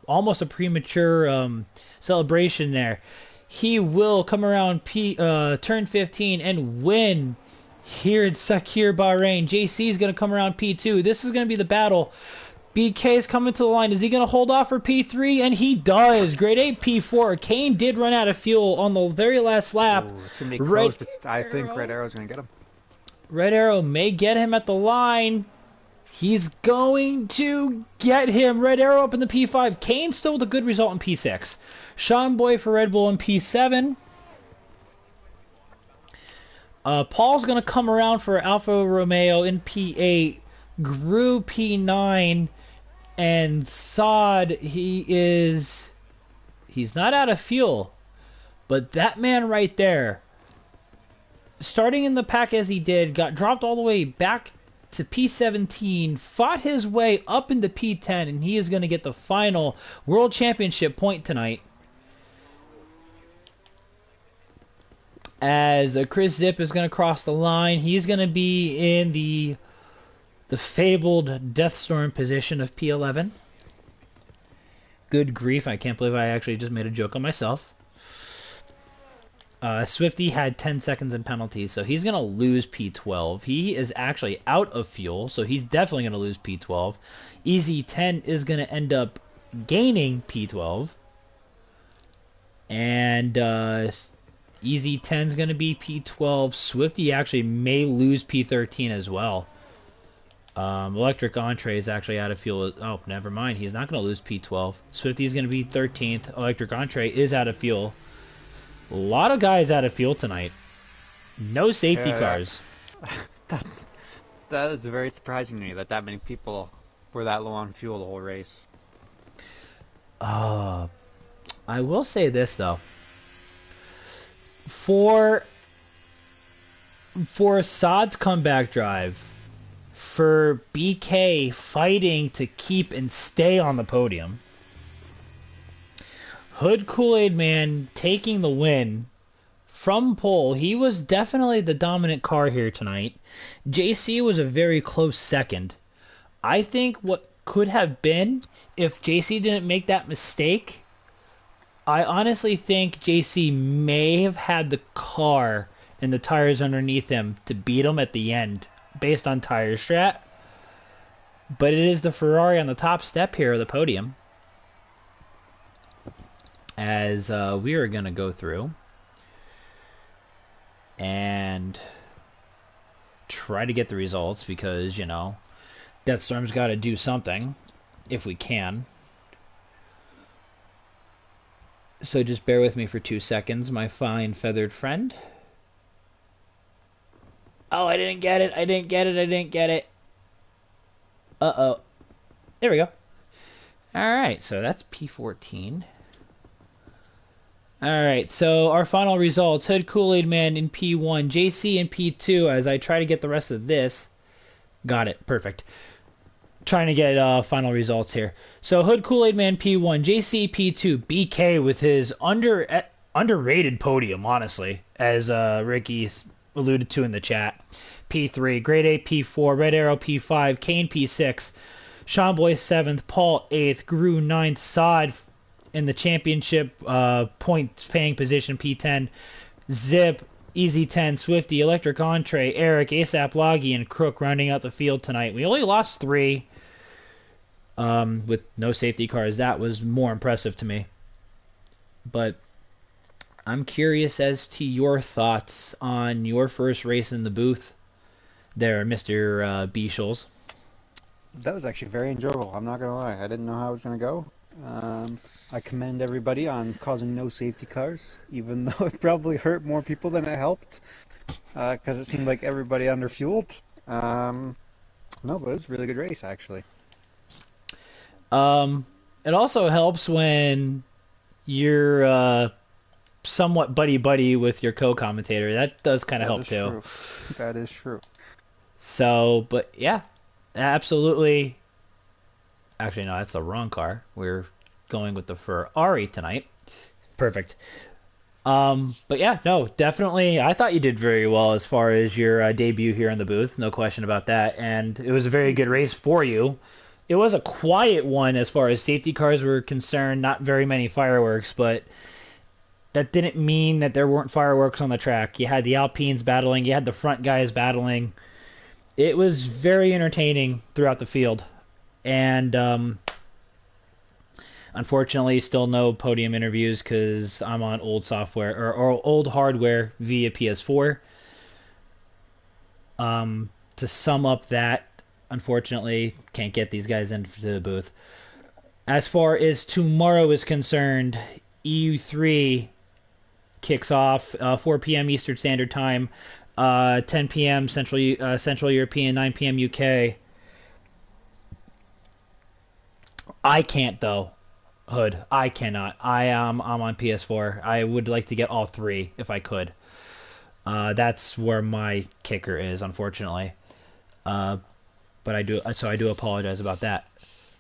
almost a premature celebration there. He will come around turn 15 and win here at S12 Bahrain. JC is going to come around P2. This is going to be the battle. BK is coming to the line. Is he going to hold off for P3? And he does. Grade 8 P4. Kane did run out of fuel on the very last lap. Ooh, I think Red Arrow's going to get him. Red Arrow may get him at the line. He's going to get him. Red Arrow up in the P5. Kane still with a good result in P6. Sean Boy for Red Bull in P7. Paul's going to come around for Alfa Romeo in P8. Gru P9. And Saad, he's not out of fuel. But that man right there, starting in the pack as he did, got dropped all the way back to P17, fought his way up into P10, and he is going to get the final World Championship point tonight. As Chris Zip is going to cross the line, he's going to be in the fabled Deathstorm position of P11. Good grief, I can't believe I actually just made a joke on myself. Swifty had 10 seconds in penalties, so he's going to lose P12. He is actually out of fuel, so he's definitely going to lose P12. Easy 10 is going to end up gaining P12. And Easy 10 is going to be P12. Swifty actually may lose P13 as well. Electric Entree is actually out of fuel. Oh, never mind. He's not going to lose P12. Swifty is going to be 13th. Electric Entree is out of fuel. A lot of guys out of fuel tonight. No safety cars. That is very surprising to me that many people were that low on fuel the whole race. I will say this though. For Saad's comeback drive, for BK fighting to keep and stay on the podium, Hood Kool-Aid Man taking the win from pole. He was definitely the dominant car here tonight. JC was a very close second. I think what could have been, if JC didn't make that mistake, I honestly think JC may have had the car and the tires underneath him to beat him at the end, based on tire strat. But it is the Ferrari on the top step here of the podium. As we are going to go through. And and try to get the results because, you know, Deathstorm's got to do something if we can. So just bear with me for 2 seconds, my fine feathered friend. Oh, I didn't get it. I didn't get it. I didn't get it. Uh-oh. There we go. Alright, so that's P14. Alright, so our final results. Hood Kool-Aid Man in P1, JC in P2 as I try to get the rest of this. Got it. Perfect. Trying to get final results here. So Hood Kool-Aid Man P1, JC P2, BK with his underrated podium, honestly, as Ricky alluded to in the chat. P3, Grade A P4, Red Arrow P5, Kane P6, Sean Boy 7th, Paul 8th, Gru 9th, Sod in the championship points paying position P10, Zip, Easy 10, Swifty, Electric Entree, Eric, ASAP Loggy, and Crook rounding out the field tonight. We only lost 3 with no safety cars. That was more impressive to me. But I'm curious as to your thoughts on your first race in the booth there, Mr. B. Scholes. That was actually very enjoyable. I'm not gonna lie. I didn't know how it was gonna go. I commend everybody on causing no safety cars, even though it probably hurt more people than it helped, because it seemed like everybody underfueled. No, but it was a really good race, actually. It also helps when you're somewhat buddy-buddy with your co-commentator. That does kind of help too. True. That is true. So, but yeah, absolutely. Actually, no, that's the wrong car. We're going with the Ferrari tonight. Perfect. But yeah, no, definitely. I thought you did very well as far as your debut here in the booth. No question about that. And it was a very good race for you. It was a quiet one as far as safety cars were concerned. Not very many fireworks, but that didn't mean that there weren't fireworks on the track. You had the Alpines battling. You had the front guys battling. It was very entertaining throughout the field. And unfortunately, still no podium interviews because I'm on old software or old hardware via PS4. To sum up that, unfortunately, can't get these guys into the booth. As far as tomorrow is concerned, EU3 kicks off 4 p.m. Eastern Standard Time, 10 p.m. Central European, 9 p.m. UK. I can't though, Hood. I cannot. I'm on PS4. I would like to get all 3 if I could. That's where my kicker is, unfortunately. But I do apologize about that.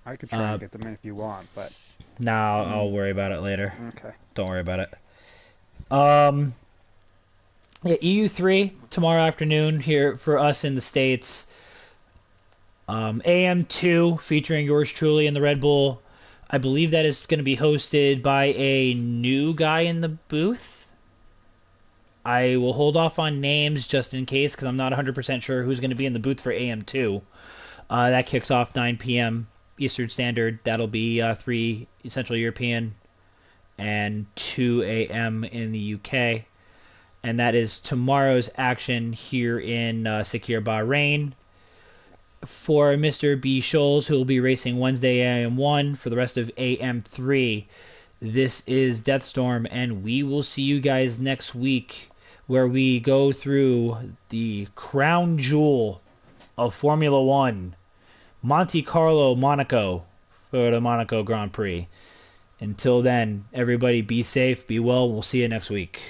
I could try and get them in if you want, but no, I'll worry about it later. okay. Don't worry about it. Yeah, EU3 tomorrow afternoon here for us in the States. AM2 featuring yours truly in the Red Bull. I believe that is going to be hosted by a new guy in the booth. I will hold off on names just in case because I'm not 100% sure who's going to be in the booth for AM2. That kicks off 9 p.m. Eastern Standard. That'll be 3 Central European and 2 a.m. in the UK. And that is tomorrow's action here in Sakir, Bahrain. For Mr. B. Scholes, who will be racing Wednesday AM1 for the rest of AM3. This is Deathstorm, and we will see you guys next week where we go through the crown jewel of Formula One, Monte Carlo, Monaco, for the Monaco Grand Prix. Until then, everybody be safe, be well, we'll see you next week.